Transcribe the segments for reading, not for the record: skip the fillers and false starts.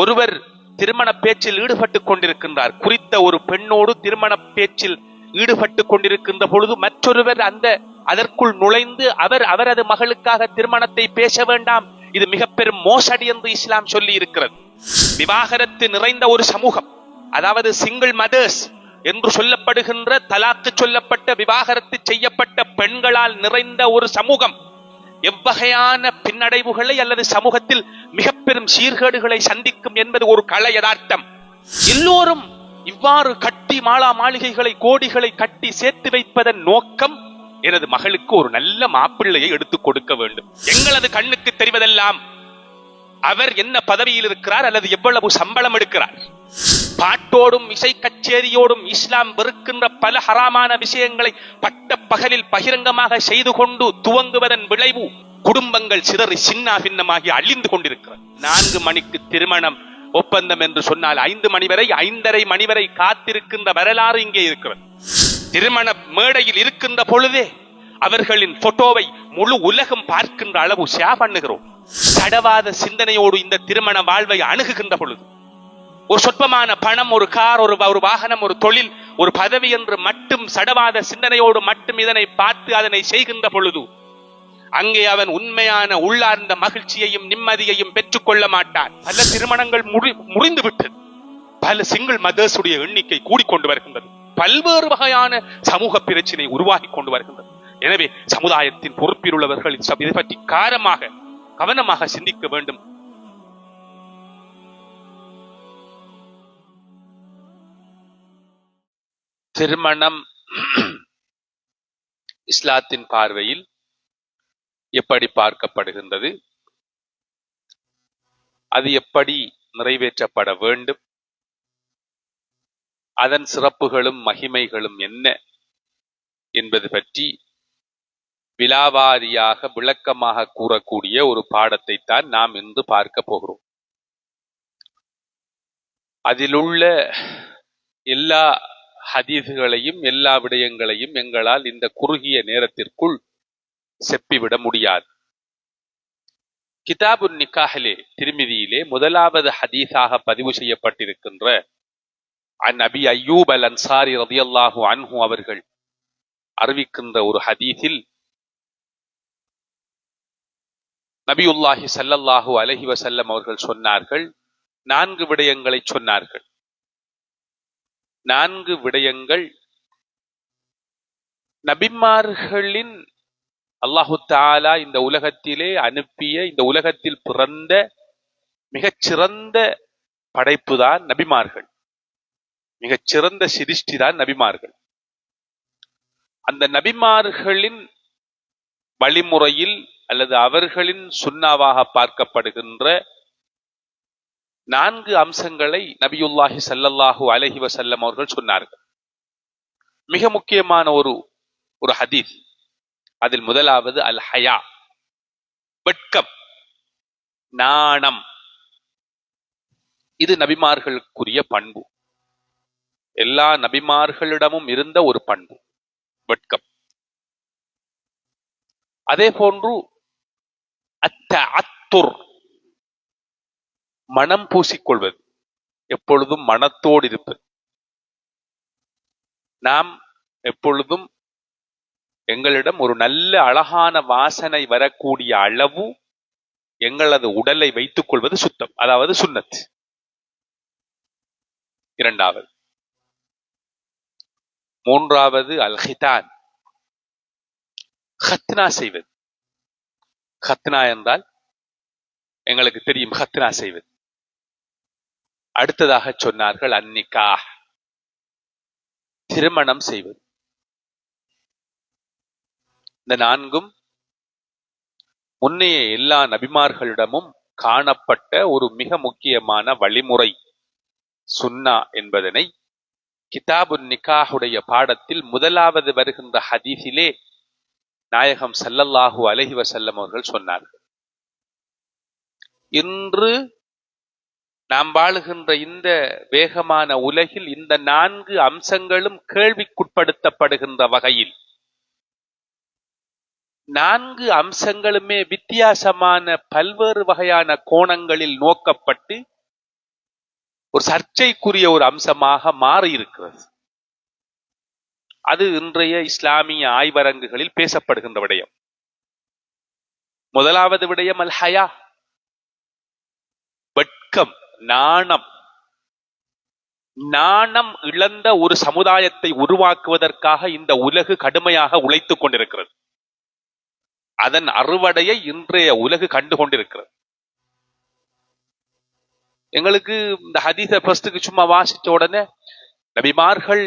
ஒருவர் திருமண பேச்சில் ஈடுபட்டுக் கொண்டிருக்கின்றார். குறித்த ஒரு பெண்ணோடு திருமண பேச்சில் ஈடுபட்டுக் கொண்டிருக்கின்ற பொழுது மற்றொருவர் அதற்குள் நுழைந்து அவரது மகளுக்காக திருமணத்தை பேச வேண்டாம், இது மிக பெரும் மோசடி என்று இஸ்லாம் சொல்லி இருக்கிறது. விவாகரத்து நிறைந்த ஒரு சமூகம், அதாவது சிங்கிள் மதர்ஸ் என்று சொல்லப்படுகின்ற, தலாக்கு சொல்லப்பட்ட, விவாகரத்து செய்யப்பட்ட பெண்களால் நிறைந்த ஒரு சமூகம் எவ்வகையான பின்னடைவுகளை அல்லது சமூகத்தில் மிக பெரும் சீர்கேடுகளை சந்திக்கும் என்பது ஒரு கள யதார்த்தம். எல்லோரும் இவ்வாறு கட்டி மாளா மாளிகைகளை, கோடிகளை கட்டி சேர்த்து வைப்பதன் நோக்கம் எனது மகளுக்கு ஒரு நல்ல மாப்பிள்ளையை எடுத்துக் கொடுக்க வேண்டும். எங்களது கண்ணுக்கு தெரிவதெல்லாம் அவர் என்ன பதவியில் இருக்கிறார் அல்லது எவ்வளவு சம்பளம் எடுக்கிறார். பாட்டோடும் இசை கச்சேரியோடும் இஸ்லாம் வெறுக்கின்ற பல ஹராமான விஷயங்களை பட்ட பகலில் பகிரங்கமாக செய்து கொண்டு துவங்குவதன் விளைவு குடும்பங்கள் சிதறி சின்ன பின்னமாகி அழிந்து கொண்டிருக்கிறது. 4 மணிக்கு திருமணம் ஒப்பந்தம் என்று சொன்னால் 5 மணி வரை, 5:30 மணி வரை காத்திருக்கின்ற வரலாறு இங்கே இருக்கிறது. திருமண மேடையில் இருக்கின்ற பொழுதே அவர்களின் போட்டோவை முழு உலகம் பார்க்கின்ற அளவு ஷேர் பண்ணுகிறோம். சடவாத சிந்தனையோடு இந்த திருமண வாழ்வை அணுகுகின்ற பொழுது ஒரு சொற்பமான பணம், ஒரு கார், ஒரு வாகனம், ஒரு தொழில், ஒரு பதவி என்று மட்டும் சடவாத சிந்தனையோடு மட்டும் இதனை பார்த்து அதனை செய்கின்ற பொழுது அங்கே அவன் உண்மையான உள்ளார்ந்த மகிழ்ச்சியையும் நிம்மதியையும் பெற்றுக் கொள்ள மாட்டான். பல திருமணங்கள் முறிந்து விட்டது. பல சிங்கிள் மதர்ஸ் உடைய எண்ணிக்கை கூடிக்கொண்டு வருகின்றது. பல்வேறு வகையான சமூக பிரச்சனை உருவாகி கொண்டு வருகின்றது. எனவே சமுதாயத்தின் பொறுப்பில் உள்ளவர்கள் இதை பற்றி கவனமாக சிந்திக்க வேண்டும். திருமணம் இஸ்லாத்தின் பார்வையில் எப்படி பார்க்கப்படுகின்றது, அது எப்படி நிறைவேற்றப்பட வேண்டும், அதன் சிறப்புகளும் மகிமைகளும் என்ன என்பது பற்றி விலாவாரியாக விளக்கமாக கூறக்கூடிய ஒரு பாடத்தை தான் நாம் இன்று பார்க்க போகிறோம். அதிலுள்ள எல்லா ஹதீஸ்களையும் எல்லா விடயங்களையும் எங்களால் இந்த குறுகிய நேரத்திற்குள் செப்பிவிட முடியாது. கிதாபுன் நிக்காஹிலே, திருமிதியிலே முதலாவது ஹதீஸாக பதிவு செய்யப்பட்டிருக்கின்ற அன் அபி அய்யூப் அல் அன்சாரி ரலியல்லாஹு அன்ஹு அவர்கள் அறிவிக்கின்ற ஒரு ஹதீஸில் நபியுல்லாஹி ஸல்லல்லாஹு அலைஹி வஸல்லம் அவர்கள் சொன்னார்கள், 4 விடயங்களை சொன்னார்கள். 4 விடயங்கள் நபிமார்களின் அல்லாஹு தஆலா இந்த உலகத்திலே அனுப்பிய, இந்த உலகத்தில் பிறந்த மிகச்சிறந்த படைப்புதான் நபிமார்கள். மிகச்சிறந்த சிருஷ்டிதான் நபிமார்கள். அந்த நபிமார்களின் வழிமுறையில் அல்லது அவர்களின் சுன்னாவாக பார்க்கப்படுகின்ற 4 அம்சங்களை நபியுல்லாஹி ஸல்லல்லாஹு அலைஹி வஸல்லம் அவர்கள் சொன்னார்கள். மிக முக்கியமான ஒரு ஹதீஸ். அதில் முதலாவது அல் ஹயா, வெட்கம், நாணம். இது நபிமார்களுக்குரிய பண்பு. எல்லா நபிமார்களிடமும் இருந்த ஒரு பண்பு வெட்கம். அதே போன்று அத்தஅத்துர், மனம் பூசிக்கொள்வது, எப்பொழுதும் மனத்தோடு இருப்பது. நாம் எப்பொழுதும் எங்களிடம் ஒரு நல்ல அழகான வாசனை வரக்கூடிய அளவு எங்களது உடலை வைத்துக் கொள்வது சுத்தம், அதாவது சுன்னத். இரண்டாவது. மூன்றாவது அல் ஹிதான், ஹத்னா செய்வது. ஹத்னா என்றால் எங்களுக்கு தெரியும், ஹத்னா செய்வது. அடுத்ததாக சொன்னார்கள் அன்னிகாஹ், திருமணம் செய்வது. இந்த 4ம் முன்னைய எல்லா நபிமார்களிடமும் காணப்பட்ட ஒரு மிக முக்கியமான வழிமுறை, சுன்னா என்பதனை கிதாபுன் நிக்காஹுடைய பாடத்தில் முதலாவது வருகின்ற ஹதீஸிலே நாயகம் ஸல்லல்லாஹு அலைஹி வஸல்லம் அவர்கள் சொன்னார்கள். இன்று நாம் வாழுகின்ற இந்த வேகமான உலகில் இந்த 4 அம்சங்களும் கேள்விக்குட்படுத்தப்படுகின்ற வகையில் 4 அம்சங்களுமே வித்தியாசமான பல்வேறு வகையான கோணங்களில் நோக்கப்பட்டு ஒரு சர்ச்சைக்குரிய ஒரு அம்சமாக மாறி இருக்கிறது. அது இன்றைய இஸ்லாமிய ஆய்வரங்குகளில் பேசப்படுகின்ற விடயம். முதலாவது விடயம் அல் ஹயா, வெட்கம், நாணம். நாணம் இழந்த ஒரு சமுதாயத்தை உருவாக்குவதற்காக இந்த உலகு கடுமையாக உழைத்துக் கொண்டிருக்கிறது. அதன் அறுவடையை இன்றைய உலகு கண்டு கொண்டிருக்கிறது. எங்களுக்கு இந்த ஹதீஸ ஃபர்ஸ்டுக்கு சும்மா வாசிச்ச உடனே நபிமார்கள்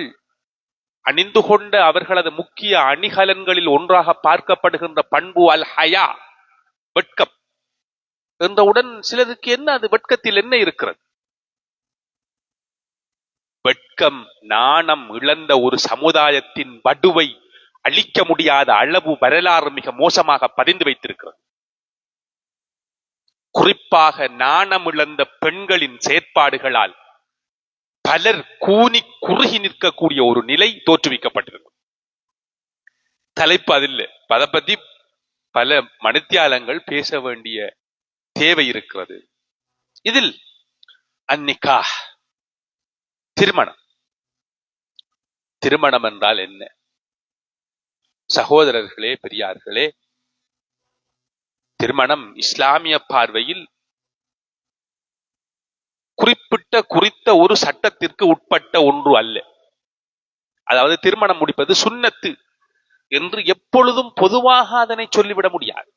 அணிந்து கொண்ட அவர்களது முக்கிய அணிகலன்களில் ஒன்றாக பார்க்கப்படுகின்ற பண்பு அல் ஹயா, வெட்கம் என்றவுடன் சிலருக்கு என்ன அது வெட்கத்தில் என்ன இருக்கிறது? வெட்கம், நாணம் இழந்த ஒரு சமுதாயத்தின் வடுவை அழிக்க முடியாத அளவு வரலாறு மிக மோசமாக பதிந்து வைத்திருக்கிறது. குறிப்பாக நாணம் இழந்த பெண்களின் செயற்பாடுகளால் பலர் கூனி குறுகி நிற்கக்கூடிய ஒரு நிலை தோற்றுவிக்கப்பட்டிருக்கு. தலைப்பு அதில் அதை பத்தி பல மணித்தியாலங்கள் பேச வேண்டிய தேவை இருக்கிறது. இதில் அன்னிகா, திருமணம். திருமணம் என்றால் என்ன? சகோதரர்களே, பெரியார்களே, திருமணம் இஸ்லாமிய பார்வையில் குறித்த ஒரு சட்டத்திற்கு உட்பட்ட ஒன்று அல்ல. அதாவது திருமணம் முடிப்பது சுன்னத்து என்று எப்பொழுதும் பொதுவாக அதனை சொல்லிவிட முடியாது.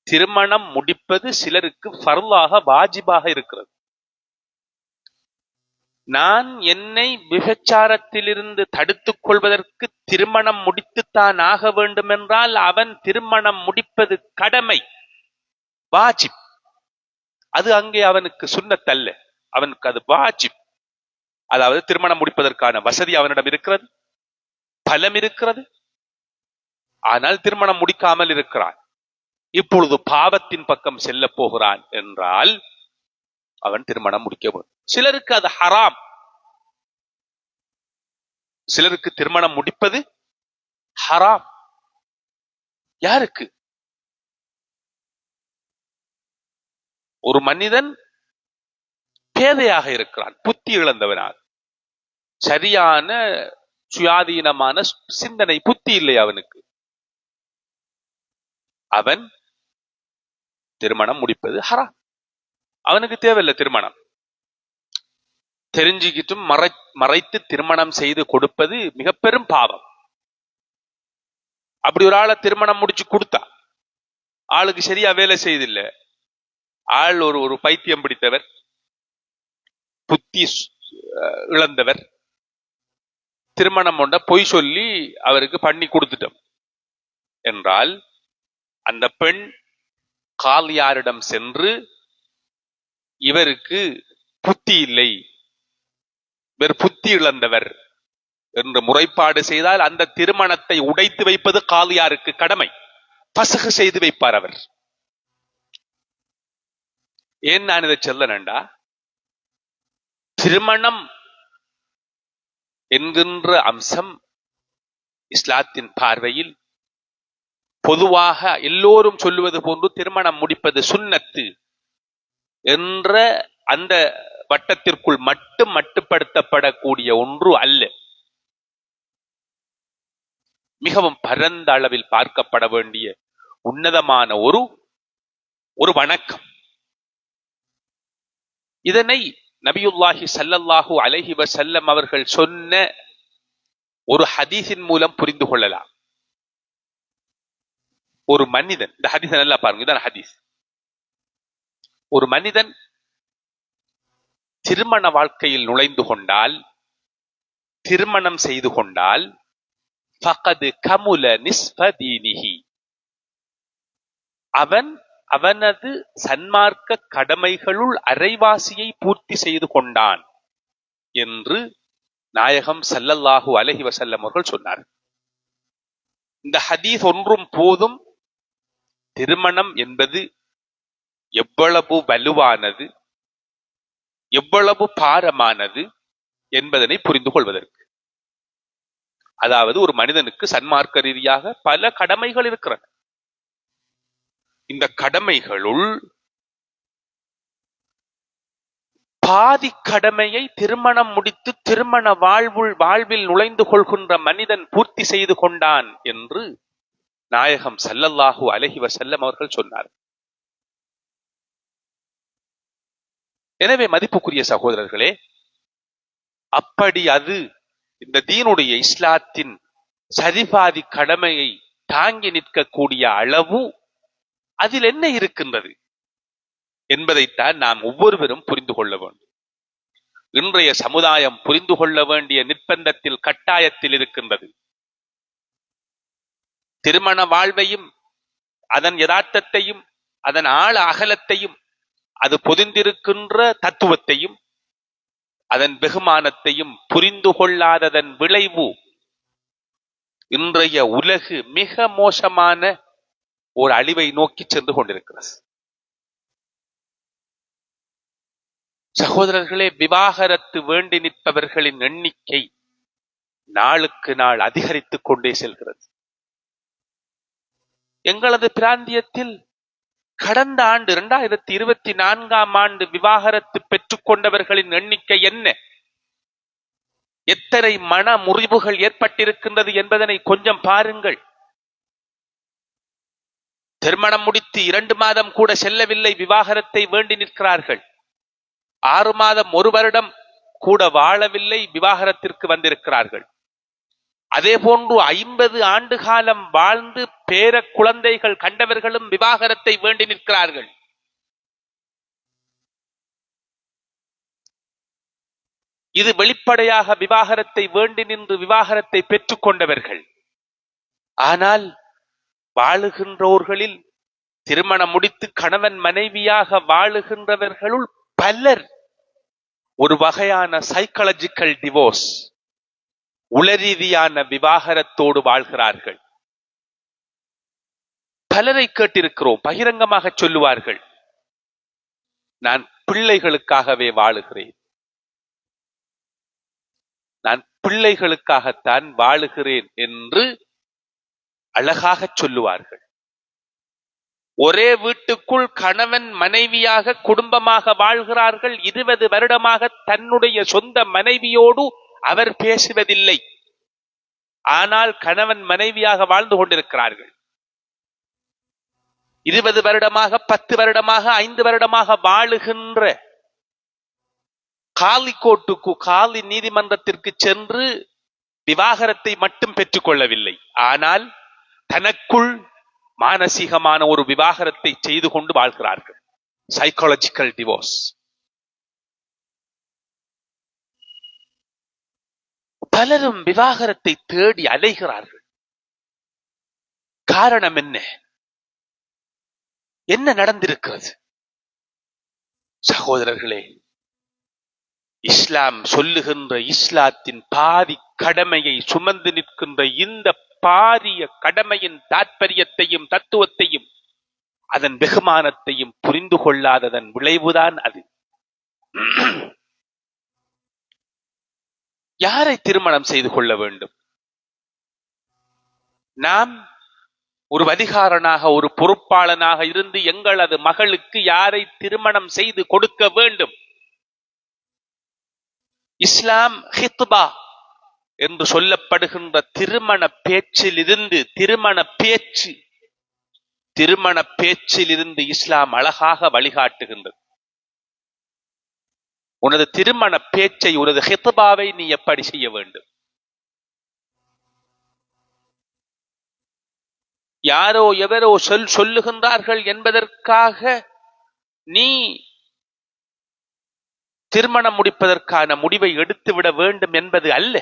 திருமணம் முடிப்பது சிலருக்கு ஃபர்லாக, வாஜிபாக இருக்கிறது. நான் என்னை விபச்சாரத்திலிருந்து தடுத்துக் கொள்வதற்கு திருமணம் முடித்துத்தான் ஆக வேண்டும் என்றால் அவன் திருமணம் முடிப்பது கடமை, வாஜிப். அது அங்கே அவனுக்கு சுன்னத்தல்ல, அவனுக்கு அது வாஜிப். அதாவது திருமணம் முடிப்பதற்கான வசதி அவனிடம் இருக்கிறது, பலம் இருக்கிறது. ஆனால் திருமணம் முடிக்காமல் இருக்கிறான். இப்பொழுது பாவத்தின் பக்கம் செல்ல போகிறான் என்றால் அவன் திருமணம் முடிக்க வேண்டும். சிலருக்கு அது ஹராம். சிலருக்கு திருமணம் முடிப்பது ஹராம். யாருக்கு? ஒரு மனிதன் பேதையாக இருக்கிறான், புத்தி இழந்தவனாக, சரியான சுயாதீனமான சிந்தனை, புத்தி இல்லை அவனுக்கு. அவன் திருமணம் முடிப்பது ஹராம். அவனுக்கு தேவையில்லை திருமணம். தெரிஞ்சுக்கிட்டும் மறைத்து திருமணம் செய்து கொடுப்பது மிக பெரும் பாவம். அப்படி ஒரு ஆளை திருமணம் முடிச்சு கொடுத்தா ஆளுக்கு சரியா வேலை செய்தில்ல, ஆள் ஒரு பைத்தியம் பிடித்தவர், புத்தி இழந்தவர், திருமணம் கொண்ட பொய் சொல்லி அவருக்கு பண்ணி கொடுத்துட்டோம் என்றால் அந்த பெண் காலியாரிடம் சென்று இவருக்கு புத்தி இல்லை, இவர் புத்தி இழந்தவர் என்று முறைப்பாடு செய்தால் அந்த திருமணத்தை உடைத்து வைப்பது காலியாருக்கு கடமை. பசகு செய்து வைப்பார் அவர். ஏன் நான் இதை சொல்லணும்டா, திருமணம் என்கின்ற அம்சம் இஸ்லாத்தின் பார்வையில் பொதுவாக எல்லோரும் சொல்லுவது போன்று திருமணம் முடிப்பது சுன்னத்து என்ற அந்த வட்டத்திற்குள் மட்டுப்படுத்தப்படக்கூடிய ஒன்று அல்ல. மிகவும் பரந்த அளவில் பார்க்கப்பட வேண்டிய உன்னதமான ஒரு வணக்கம். இதனை நபியுல்லாஹி ஸல்லல்லாஹு அலைஹி வஸல்லம் அவர்கள் சொன்ன ஒரு ஹதீஸின் மூலம் புரிந்து கொள்ளலாம். ஒரு மனிதன், இந்த ஹதீஸை நல்லா பாருங்க, இதான் ஹதீஸ். ஒரு மனிதன் திருமண வாழ்க்கையில் நுழைந்து கொண்டால், திருமணம் செய்து கொண்டால், ஃபகது கமுல நிஸ்ஃப தீனிஹி, அவனது சன்மார்க்க கடமைகளுள் அரைவாசியை பூர்த்தி செய்து கொண்டான் என்று நாயகம் ஸல்லல்லாஹு அலைஹி வஸல்லம் அவர்கள் சொன்னார். இந்த ஹதீஸ் ஒன்றும் போதும் திருமணம் என்பது எவ்வளவு வலுவானது, எவ்வளவு பாரமானது என்பதனை புரிந்து கொள்வதற்கு. அதாவது ஒரு மனிதனுக்கு சன்மார்க்க ரீதியாக பல கடமைகள் இருக்கிறன. இந்த கடமைகளுள் பாதி கடமையை திருமணம் முடித்து திருமண வாழ்வில் நுழைந்து கொள்கின்ற மனிதன் பூர்த்தி செய்து கொண்டான் என்று நாயகம் ஸல்லல்லாஹு அலைஹி வஸல்லம் அவர்கள் சொன்னார். எனவே மதிப்புக்குரிய சகோதரர்களே, அப்படி அது இந்த தீனுடைய இஸ்லாத்தின் சரிபாதி கடமையை தாங்கி நிற்கக்கூடிய அளவு அதில் என்ன இருக்கின்றது என்பதைத்தான் நாம் ஒவ்வொருவரும் புரிந்து கொள்ள வேண்டும். இன்றைய சமுதாயம் புரிந்து கொள்ள வேண்டிய நிர்பந்தத்தில் கட்டாயத்தில் இருக்கின்றது. திருமண வாழ்வையும் அதன் யதார்த்தத்தையும் அதன் ஆழ அகலத்தையும் அது பொதிந்திருக்கின்ற தத்துவத்தையும் அதன் வெகுமானத்தையும் புரிந்து கொள்ளாததன் விளைவு இன்றைய உலகு மிக மோசமான ஒரு அழிவை நோக்கி சென்று கொண்டிருக்கிறது. சகோதரர்களே, விவாகரத்து வேண்டி நிற்பவர்களின் எண்ணிக்கை நாளுக்கு நாள் அதிகரித்துக் கொண்டே செல்கிறது. எங்களது பிராந்தியத்தில் கடந்த ஆண்டு 2024 விவாகரத்து பெற்றுக் கொண்டவர்களின் எண்ணிக்கை என்ன, எத்தனை மன முறிவுகள் ஏற்பட்டிருக்கின்றது என்பதனை கொஞ்சம் பாருங்கள். திருமணம் முடித்து 2 மாதம் கூட செல்லவில்லை, விவாகரத்தை வேண்டி நிற்கிறார்கள். 6 மாதம் 1 வருடம் கூட வாழவில்லை, விவாகரத்திற்கு வந்திருக்கிறார்கள். அதே போன்று 50 ஆண்டு காலம் வாழ்ந்து பேர குழந்தைகள் கண்டவர்களும் விவாகரத்தை வேண்டி நிற்கிறார்கள். இது வெளிப்படையாக விவாகரத்தை வேண்டி நின்று விவாகரத்தை பெற்றுக் கொண்டவர்கள். ஆனால் வாழுகின்றோர்களில் திருமணம் முடித்து கணவன் மனைவியாக வாழுகின்றவர்களுள் பலர் ஒரு வகையான சைக்காலஜிக்கல் டிவோர்ஸ், உளரீதியான விவாகரத்தோடு வாழ்கிறார்கள். பலரை கேட்டிருக்கிறோம், பகிரங்கமாக சொல்லுவார்கள், நான் பிள்ளைகளுக்காகவே வாழுகிறேன், நான் பிள்ளைகளுக்காகத்தான் வாழுகிறேன் என்று அழகாக சொல்லுவார்கள். ஒரே வீட்டுக்குள் கணவன் மனைவியாக குடும்பமாக வாழ்கிறார்கள். 20 வருடமாக தன்னுடைய சொந்த மனைவியோடு அவர் பேசுவதில்லை. ஆனால் கணவன் மனைவியாக வாழ்ந்து கொண்டிருக்கிறார்கள். 20 வருடமாக 10 வருடமாக 5 வருடமாக வாழுகின்ற காலி கோர்ட்டுக்கு, காலி நீதிமன்றத்திற்கு சென்று விவாகரத்தை மட்டும் பெற்றுக் கொள்ளவில்லை. ஆனால் தனக்குள் மானசீகமான ஒரு விவாகரத்தை செய்து கொண்டு வாழ்கிறார்கள். Psychological divorce. பலரும் விவாகரத்தை தேடி அலைகிறார்கள். காரணம் என்ன? என்ன நடந்திருக்கிறது? சகோதரர்களே, இஸ்லாம் சொல்லுகின்ற இஸ்லாத்தின் பாதி கடமையை சுமந்து நிற்கின்ற இந்த பாரிய கடமையின் தாற்பயத்தையும் தத்துவத்தையும் அதன் வெகுமானத்தையும் புரிந்து கொள்ளாததன் விளைவுதான் அது. யாரை திருமணம் செய்து கொள்ள வேண்டும்? நாம் ஒரு அதிகாரனாக, ஒரு பொறுப்பாளனாக இருந்து எங்களது மகளுக்கு யாரை திருமணம் செய்து கொடுக்க வேண்டும்? இஸ்லாம் ஹித்பா என்று சொல்லப்படுகின்ற திருமண பேச்சிலிருந்து இஸ்லாம் அழகாக வழிகாட்டுகின்றது. உனது திருமண பேச்சை, உனது ஹித்பாவை நீ எப்படி செய்ய வேண்டும்? யாரோ எவரோ சொல்லுகின்றார்கள் என்பதற்காக நீ திருமணம் முடிப்பதற்கான முடிவை எடுத்துவிட வேண்டும் என்பது அல்ல.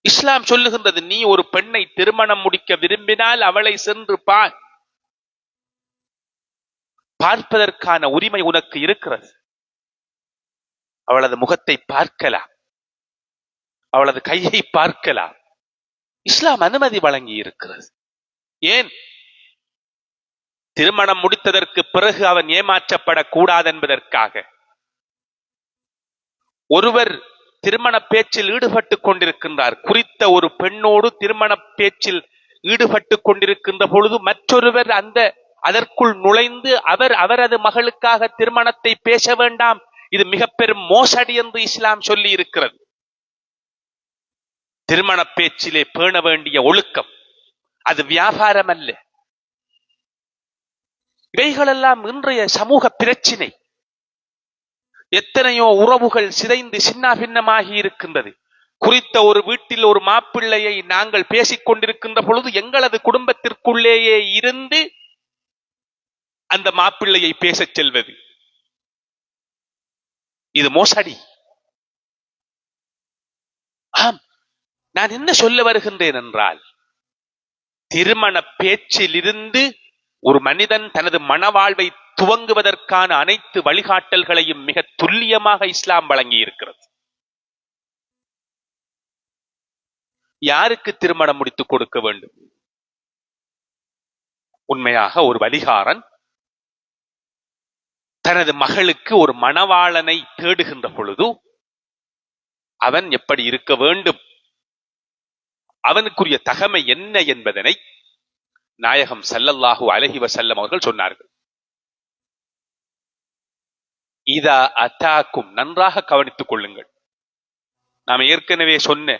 இஸ்லாம் சொல்லுகின்றது, நீ ஒரு பெண்ணை திருமணம் முடிக்க விரும்பினால் அவளை சென்று பார்ப்பதற்கான உரிமை உனக்கு இருக்கிறது. அவளது முகத்தை பார்க்கலாம், அவளது கையை பார்க்கலாம். இஸ்லாம் அனுமதி வழங்கி இருக்கிறது. ஏன்? திருமணம் முடித்ததற்கு பிறகு அவன் ஏமாற்றப்படக்கூடாது என்பதற்காக. ஒருவர் திருமண பேச்சில் ஈடுபட்டுக் கொண்டிருக்கின்றார். குறித்த ஒரு பெண்ணோடு திருமண பேச்சில் ஈடுபட்டுக் கொண்டிருக்கின்ற பொழுது மற்றொருவர் அந்த அதற்குள் நுழைந்து அவரது மகளுக்காக திருமணத்தை பேச வேண்டாம், இது மிக பெரும் மோசடி என்று இஸ்லாம் சொல்லி இருக்கிறது. திருமண பேச்சிலே பேண வேண்டிய ஒழுக்கம், அது வியாபாரம் அல்ல. இவைகளெல்லாம் இன்றைய சமூக பிரச்சினை. எத்தனையோ உறவுகள் சிதைந்து சின்ன பின்னமாகி இருக்கின்றது. குறித்த ஒரு வீட்டில் ஒரு மாப்பிள்ளையை நாங்கள் பேசிக் கொண்டிருக்கின்ற பொழுது எங்களது குடும்பத்திற்குள்ளேயே இருந்து அந்த மாப்பிள்ளையை பேசச் செல்வது, இது மோசடி. ஆம், நான் என்ன சொல்ல வருகின்றேன் என்றால், திருமண பேச்சில் இருந்து ஒரு மனிதன் தனது மனவாழ்வை துவங்குவதற்கான அனைத்து வழிகாட்டல்களையும் மிக துல்லியமாக இஸ்லாம் வழங்கி இருக்கிறது. யாருக்கு திருமணம் முடித்துக் கொடுக்க வேண்டும்? உண்மையாக ஒரு வலிகாரன் தனது மகளுக்கு ஒரு மணவாளனை தேடுகின்ற பொழுது அவன் எப்படி இருக்க வேண்டும், அவனுக்குரிய தகமை என்ன என்பதனை நாயகம் ஸல்லல்லாஹு அலைஹி வஸல்லம் அவர்கள் சொன்னார்கள். இதா அதாக்கும், நன்றாக கவனித்துக் கொள்ளுங்கள். நாம் ஏற்கனவே சொன்ன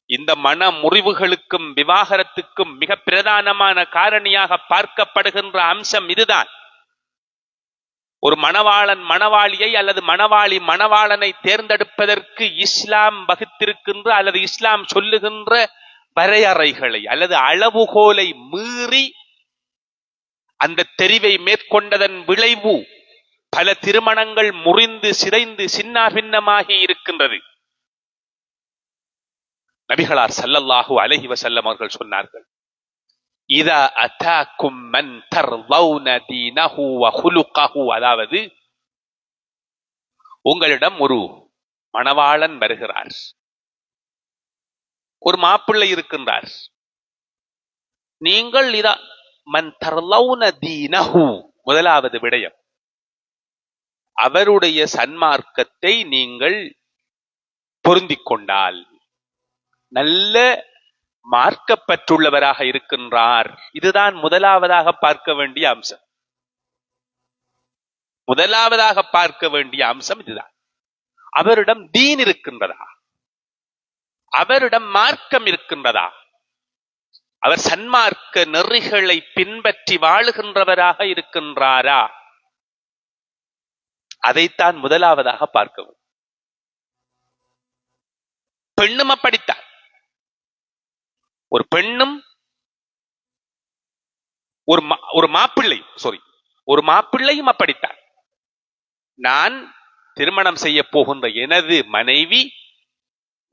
இந்த மன முறிவுகளுக்கும் விவாகரத்துக்கும் மிக பிரதானமான காரணியாக பார்க்கப்படுகின்ற அம்சம் இதுதான். ஒரு மணவாளன் மணவாளியை அல்லது மணவாளி மணவாளனை தேர்ந்தெடுப்பதற்கு இஸ்லாம் வகுத்திருக்கின்ற அல்லது இஸ்லாம் சொல்லுகின்ற வரையறைகளை அல்லது அளவுகோலை மீறி அந்த தெரிவை மேற்கொண்டதன் விளைவு பல திருமணங்கள் முறிந்து சிதைந்து சின்ன பின்னமாகி இருக்கின்றது. நபிகளார் ஸல்லல்லாஹு அலைஹி வஸல்லம் அவர்கள் சொன்னார்கள், இதா அதாக்கும் மன் தர்லௌன தீனஹு வ குலுகஹு, அதாவது உங்களிடம் ஒரு மணவாளன் வருகிறார், ஒரு மாப்பிள்ளை இருக்கின்றார். நீங்கள் இதா மன் தர்லௌன தீனஹு, முதலாவது விடயம், அவருடைய சன்மார்க்கத்தை நீங்கள் பொருந்திக் கொண்டால், நல்ல மார்க்கப்பற்றுள்ளவராக இருக்கின்றார். இதுதான் முதலாவதாக பார்க்க வேண்டிய அம்சம். முதலாவதாக பார்க்க வேண்டிய அம்சம் இதுதான். அவரிடம் தீன் இருக்கின்றதா, அவரிடம் மார்க்கம் இருக்கின்றதா, அவர் சன்மார்க்க நெறிகளை பின்பற்றி வாழுகின்றவராக இருக்கின்றாரா, அதைத்தான் முதலாவதாக பார்க்கவும். பெண்ணும் அப்படித்தான். ஒரு பெண்ணும் ஒரு மாப்பிள்ளையும் அப்படித்தான். நான் திருமணம் செய்ய போகின்ற எனது மனைவி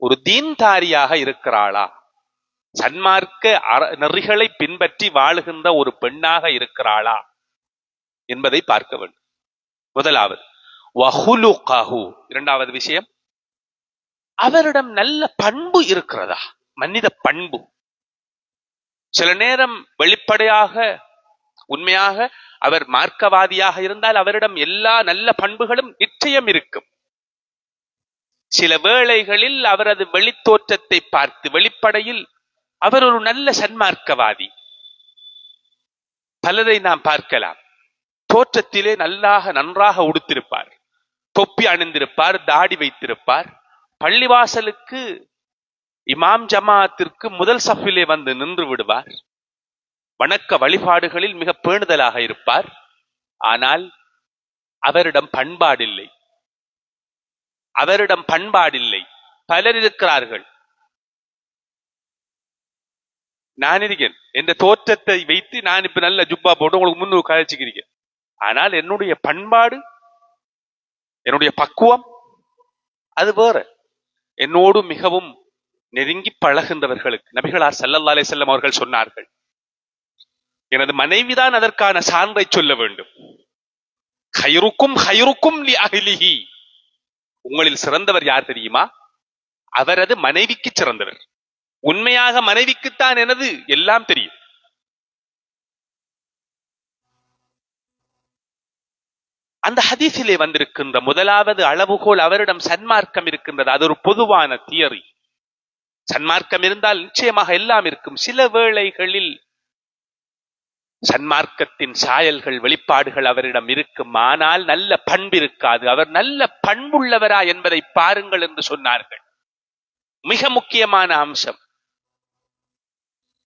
ஒரு தீன்தாரியாக இருக்கிறாளா, சன்மார்க்க நெறிகளை பின்பற்றி வாழுகின்ற ஒரு பெண்ணாக இருக்கிறாளா என்பதை பார்க்க வேண்டும். முதலாவது வஹுலுகஹு, இரண்டாவது விஷயம், அவரிடம் நல்ல பண்பு இருக்கிறதா, மனித பண்பு. சில நேரம் வெளிப்படையாக உண்மையாக அவர் மார்க்கவாதியாக இருந்தால் அவரிடம் எல்லா நல்ல பண்புகளும் நிச்சயம் இருக்கும். சில வேளைகளில் அவரது வெளித்தோற்றத்தை பார்த்து வெளிப்படையில் அவர் ஒரு நல்ல சன்மார்க்கவாதி. பலரை நாம் பார்க்கலாம், தோற்றத்திலே நன்றாக உடுத்திருப்பார், தொப்பி அணிந்திருப்பார், தாடி வைத்திருப்பார், பள்ளிவாசலுக்கு இமாம் ஜமாத்திற்கு முதல் சஃபிலே வந்து நின்று விடுவார், வணக்க வழிபாடுகளில் மிக பேணுதலாக இருப்பார். ஆனால் அவரிடம் பண்பாடில்லை, அவரிடம் பண்பாடில்லை. பலர் இருக்கிறார்கள். நான் இருக்கேன், என்ற தோற்றத்தை வைத்து நான் இப்ப நல்ல ஜுப்பா போட்டு உங்களுக்கு முன்னூறு கழிச்சுக்கிறீங்க, ஆனால் என்னுடைய பண்பாடு, என்னுடைய பக்குவம் அது வேற. என்னோடு மிகவும் நெருங்கி பழகின்றவர்களுக்கு நபிகளார் ஸல்லல்லாஹு அலைஹி வஸல்லம் அவர்கள் சொன்னார்கள், எனது மனைவிதான் அதற்கான சான்றை சொல்ல வேண்டும். ஹைருக்கும் ஹைருக்கும் லி அஹ்லிஹி, உங்களில் சிறந்தவர் யார் தெரியுமா, அவரது மனைவிக்கு சிறந்தவர். உண்மையாக மனைவிக்குத்தான் எனது எல்லாம் தெரியும். அந்த ஹதீஸிலே வந்திருக்கின்ற முதலாவது அளவுகோல், அவரிடம் சன்மார்க்கம் இருக்கின்றது. அது ஒரு பொதுவான தியரி. சன்மார்க்கம் இருந்தால் நிச்சயமாக எல்லாம் இருக்கும். சில வேளைகளில் சன்மார்க்கத்தின் சாயல்கள் வெளிப்பாடுகள் அவரிடம் இருக்கும், ஆனால் நல்ல பண்பு இருக்காது. அவர் நல்ல பண்புள்ளவரா என்பதை பாருங்கள் என்று சொன்னார்கள். மிக முக்கியமான அம்சம்.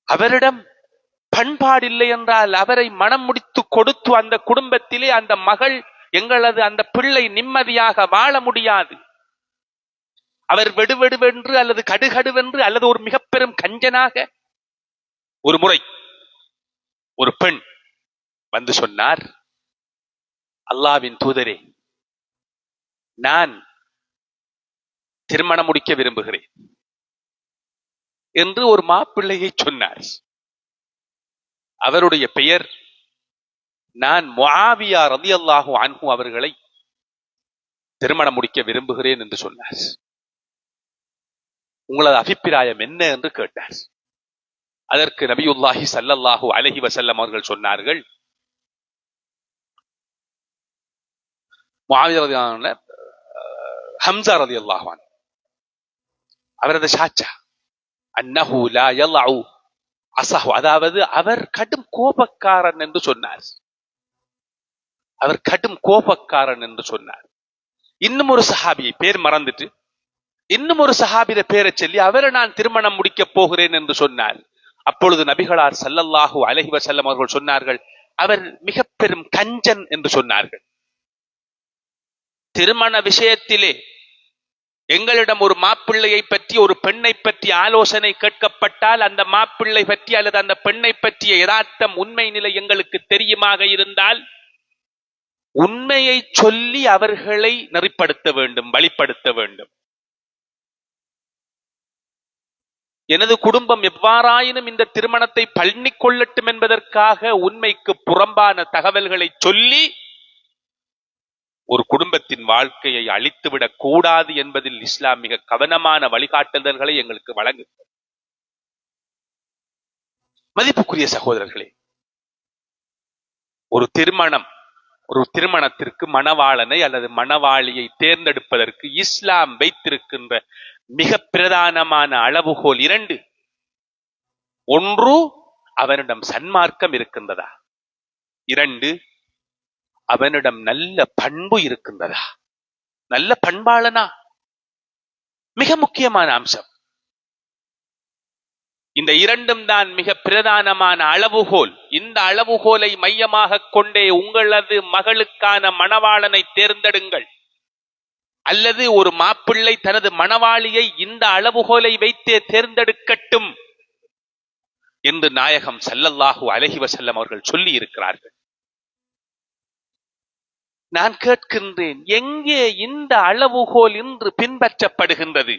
அவரிடம் பண்பாடில்லை என்றால் அவரை மனம் முடித்து கொடுத்து அந்த குடும்பத்திலே அந்த மகள் எங்களது அந்த பிள்ளை நிம்மதியாக வாழ முடியாது. அவர் வெடுவெடுவென்று அல்லது கடுகடுவென்று அல்லது ஒரு மிக பெரும் கஞ்சனாக. ஒரு முறை ஒரு பெண் வந்து சொன்னார், அல்லாஹ்வின் தூதரே, நான் திருமணம் முடிக்க விரும்புகிறேன் என்று ஒரு மாப்பிள்ளையை சொன்னார். அவருடைய பெயர், நான் முஆவியா ரலியல்லாஹு அன்ஹு அவர்களை திருமணம் முடிக்க விரும்புகிறேன் என்று சொன்னார். உங்களது அபிப்பிராயம் என்ன என்று கேட்டார். அதற்கு நபியுல்லாஹி ஸல்லல்லாஹு அலைஹி வஸல்லம் அவர்கள் சொன்னார்கள், முஆவியா ரலியல்லாஹு அன்ஹு ஹம்ஸா ரலியல்லாஹு அன்ஹு அவரது சாச்சா, அன்னஹு லா யலஉ அஸஹு, அதாவது அவர் கடும் கோபக்காரன் என்று சொன்னார். அவர் கடும் கோபக்காரன் என்று சொன்னார். இன்னும் ஒரு சஹாபியை பேர் மறந்துட்டு இன்னும் ஒரு சஹாபிய பேரை சொல்லி அவரை நான் திருமணம் முடிக்க போகிறேன் என்று சொன்னார். அப்பொழுது நபிகளார் ஸல்லல்லாஹு அலைஹி வஸல்லம் அவர்கள் சொன்னார்கள், அவர் மிக பெரும் கஞ்சன் என்று சொன்னார்கள். திருமண விஷயத்திலே எங்களிடம் ஒரு மாப்பிள்ளையை பற்றி ஒரு பெண்ணை பற்றி ஆலோசனை கேட்கப்பட்டால் அந்த மாப்பிள்ளை பற்றி அல்லது அந்த பெண்ணை பற்றிய யதார்த்தம் உண்மை நிலை எங்களுக்கு தெரியுமாக இருந்தால் உண்மையை சொல்லி அவர்களை நெறிப்படுத்த வேண்டும், வழிப்படுத்த வேண்டும். எனது குடும்பம் எவ்வாறாயினும் இந்த திருமணத்தை பண்ணிக் கொள்ளட்டும் என்பதற்காக உண்மைக்கு புறம்பான தகவல்களை சொல்லி ஒரு குடும்பத்தின் வாழ்க்கையை அழித்துவிடக் கூடாது என்பதில் இஸ்லாம் மிக கவனமான வழிகாட்டுதல்களை எங்களுக்கு வழங்குகிறது. மதிப்புக்குரிய சகோதரர்களே, ஒரு திருமணத்திற்கு மணவாளனை அல்லது மணவாளியை தேர்ந்தெடுப்பதற்கு இஸ்லாம் வைத்திருக்கின்ற மிக பிரதானமான அளவுகோல் 2. ஒன்று, அவனிடம் சன்மார்க்கம் இருக்கின்றதா. 2, அவனிடம் நல்ல பண்பு இருக்கின்றதா, நல்ல பண்பாளனா. மிக முக்கியமான அம்சம். இந்த 2ம் தான் மிக பிரதானமான அளவுகோல். இந்த அளவுகோலை மையமாக கொண்டே உங்களது மகளுக்கான மணவாளனை தேர்ந்தெடுங்கள். அல்லது ஒரு மாப்பிள்ளை தனது மணவாளியை இந்த அளவுகோலை வைத்தே தேர்ந்தெடுக்கட்டும் என்று நாயகம் ஸல்லல்லாஹு அலைஹி வஸல்லம் அவர்கள் சொல்லி இருக்கிறார்கள். நான் கேட்கின்றேன், எங்கே இந்த அளவுகோல் இன்று பின்பற்றப்படுகின்றது?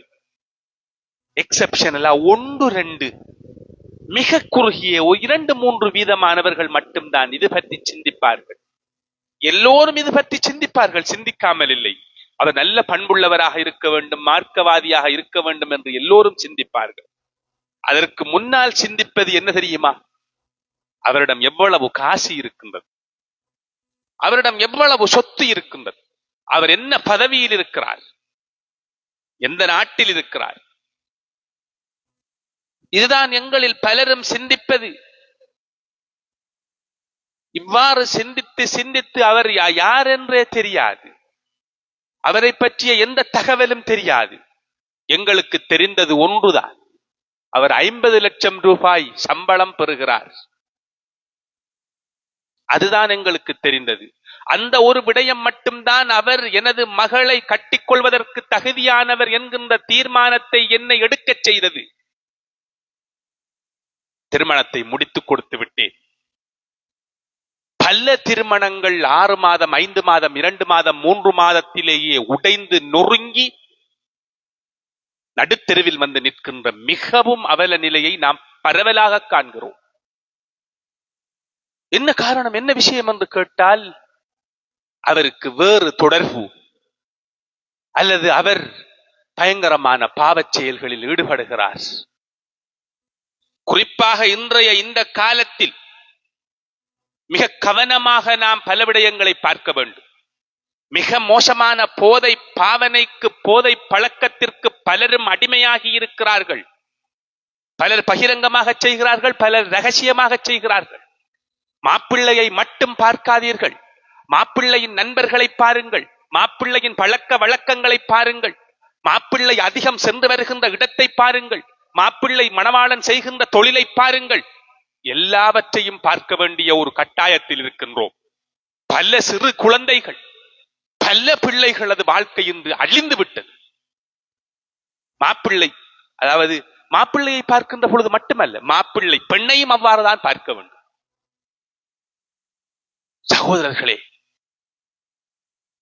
எக்ஸெப்ஷனலா 1-2 மிக குறுகிய 2-3 வீதமானவர்கள் மட்டும்தான் இது பற்றி சிந்திப்பார்கள். எல்லோரும் இது பற்றி சிந்திப்பார்கள், சிந்திக்காமல் இல்லை. அவர் நல்ல பண்புள்ளவராக இருக்க வேண்டும், மார்க்கவாதியாக இருக்க வேண்டும் என்று எல்லோரும் சிந்திப்பார்கள். அதற்கு முன்னால் சிந்திப்பது என்ன தெரியுமா? அவரிடம் எவ்வளவு காசு இருக்கின்றது, அவரிடம் எவ்வளவு சொத்து இருக்கின்றது, அவர் என்ன பதவியில் இருக்கிறார், எந்த நாட்டில் இருக்கிறார். இதுதான் எங்களில் பலரும் சிந்திப்பது. இவ்வாறு சிந்தித்து சிந்தித்து அவர் யார் என்றே தெரியாது, அவரை பற்றிய எந்த தகவலும் தெரியாது. எங்களுக்கு தெரிந்தது ஒன்றுதான், அவர் 50 லட்சம் ரூபாய் சம்பளம் பெறுகிறார். அதுதான் எங்களுக்கு தெரிந்தது. அந்த ஒரு விடயம் மட்டும்தான் அவர் எனது மகளை கட்டிக்கொள்வதற்கு தகுதியானவர் என்கின்ற தீர்மானத்தை என்னை எடுக்கச் செய்தது. திருமணத்தை முடித்துக் கொடுத்து விட்டேன். பல திருமணங்கள் 6 மாதம், 5 மாதம், 2 மாதம், 3 மாதத்திலேயே உடைந்து நொறுங்கி நடுத்தெருவில் வந்து நிற்கின்ற மிகவும் அவல நிலையை நாம் பரவலாக காண்கிறோம். என்ன காரணம், என்ன விஷயம் என்று கேட்டால், அவருக்கு வேறு தொடர்பு அல்லது அவர் பயங்கரமான பாவச் செயல்களில் ஈடுபடுகிறார். குறிப்பாக இன்றைய இந்த காலத்தில் மிக கவனமாக நாம் பல விடயங்களை பார்க்க வேண்டும். மிக மோசமான போதை பாவனைக்கு, போதை பழக்கத்திற்கு பலரும் அடிமையாகி இருக்கிறார்கள். பலர் பகிரங்கமாக செய்கிறார்கள், பலர் ரகசியமாக செய்கிறார்கள். மாப்பிள்ளையை மட்டும் பார்க்காதீர்கள், மாப்பிள்ளையின் நண்பர்களை பாருங்கள், மாப்பிள்ளையின் பழக்க வழக்கங்களை பாருங்கள், மாப்பிள்ளை அதிகம் சென்று வருகின்ற இடத்தை பாருங்கள், மாப்பிள்ளை மணவாளன் செய்கின்ற தொழிலை பாருங்கள். எல்லாவற்றையும் பார்க்க வேண்டிய ஒரு கட்டாயத்தில் இருக்கின்றோம். பல சிறு குழந்தைகள், பல பிள்ளைகளது வாழ்க்கை இன்று அழிந்து விட்டது. மாப்பிள்ளை, அதாவது மாப்பிள்ளையை பார்க்கின்ற பொழுது மட்டுமல்ல, மாப்பிள்ளை பெண்ணையும் அவ்வாறுதான் பார்க்க வேண்டும். சகோதரர்களே,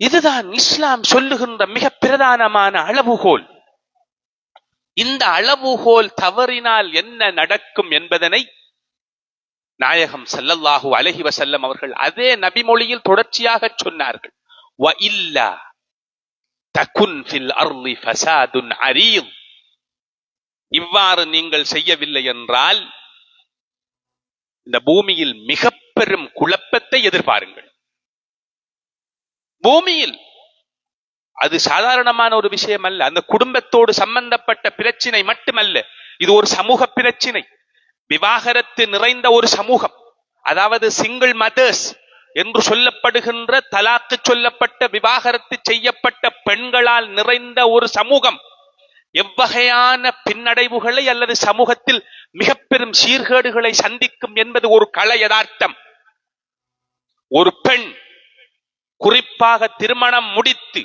இதுதான் இஸ்லாம் சொல்லுகின்ற மிக பிரதானமான அளவுகோல். இந்த அளவுகோல் தவறினால் என்ன நடக்கும் என்பதனை நாயகம் ஸல்லல்லாஹு அலைஹி வஸல்லம் அவர்கள் அதே நபிமொழியில் தொடர்ச்சியாக சொன்னார்கள். வ இல்லா தகுன் ஃபில் அர்லி ஃபஸாதுன் அரீத். இவ்வாறு நீங்கள் செய்யவில்லை என்றால் இந்த பூமியில் மிக பெரும் குழப்பத்தை எதிர்பாருங்கள். பூமியில் அது சாதாரணமான ஒரு விஷயம் அல்ல. அந்த குடும்பத்தோடு சம்பந்தப்பட்ட பிரச்சினை மட்டுமல்ல, இது ஒரு சமூக பிரச்சினை. விவாகரத்து நிறைந்த ஒரு சமூகம், அதாவது சிங்கிள் மதர்ஸ் என்று சொல்லப்படுகின்ற, தலாக்கு சொல்லப்பட்ட, விவாகரத்து செய்யப்பட்ட பெண்களால் நிறைந்த ஒரு சமூகம் எவ்வகையான பின்னடைவுகளை அல்லது சமூகத்தில் மிக பெரும் சீர்கேடுகளை சந்திக்கும் என்பது ஒரு கள யதார்த்தம். ஒரு பெண் குறிப்பாக திருமணம் முடித்து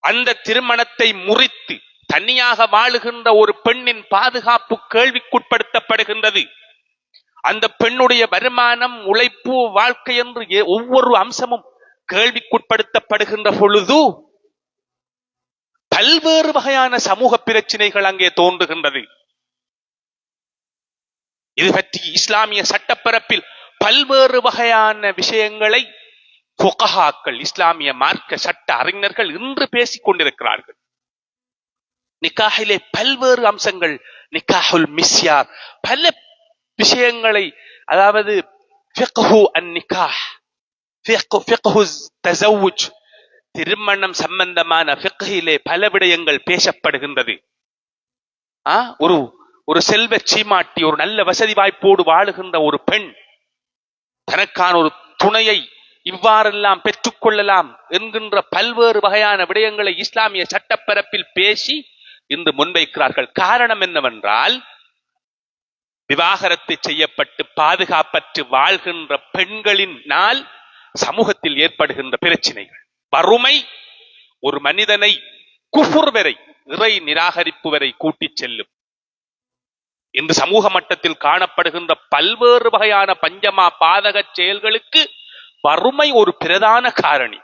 அந்த திருமணத்தை முறித்து தனியாக வாழுகின்ற ஒரு பெண்ணின் பாதுகாப்பு கேள்விக்குட்படுத்தப்படுகின்றது. அந்த பெண்ணுடைய வருமானம், உழைப்பு, வாழ்க்கை என்று ஒவ்வொரு அம்சமும் கேள்விக்குட்படுத்தப்படுகின்ற பொழுது பல்வேறு வகையான சமூக பிரச்சனைகள் அங்கே தோன்றுகின்றது. இது பற்றி இஸ்லாமிய சட்டப்பரப்பில் பல்வேறு வகையான விஷயங்களை ஃபுகஹாக்கள், இஸ்லாமிய மார்க்க சட்ட அறிஞர்கள் இன்று பேசிக் கொண்டிருக்கிறார்கள். நிக்காஹிலே பல்வேறு அம்சங்கள், நிக்காஹுல் மிஸ்யார், பல விஷயங்களை, அதாவது ஃபிக்ஹு அன்-நிக்காஹ், ஃபிக்ஹு தஸவ்வுஜ், திருமணம் சம்பந்தமான ஃபிக்ஹிலே பல விடயங்கள் பேசப்படுகின்றது. ஒரு செல்வ சீமாட்டி, ஒரு நல்ல வசதி வாய்ப்போடு வாழுகின்ற ஒரு பெண் தனக்கான ஒரு துணையை இவ்வாறெல்லாம் பெற்றுக்கொள்ளலாம் என்கின்ற பல்வேறு வகையான விடயங்களை இஸ்லாமிய சட்டப்பரப்பில் பேசி இன்று முன்வைக்கிறார்கள். காரணம் என்னவென்றால், விவாகரத்து செய்யப்பட்டு பாதுகாப்பற்று வாழ்கின்ற பெண்களினால் சமூகத்தில் ஏற்படுகின்ற பிரச்சனைகள், வறுமை ஒரு மனிதனை குஃபுர் வரை, இறை நிராகரிப்பு வரை கூட்டிச் செல்லும். இன்று சமூக மட்டத்தில் காணப்படுகின்ற பல்வேறு வகையான பஞ்சமா பாதக செயல்களுக்கு வறுமை ஒரு பிரதான காரணி.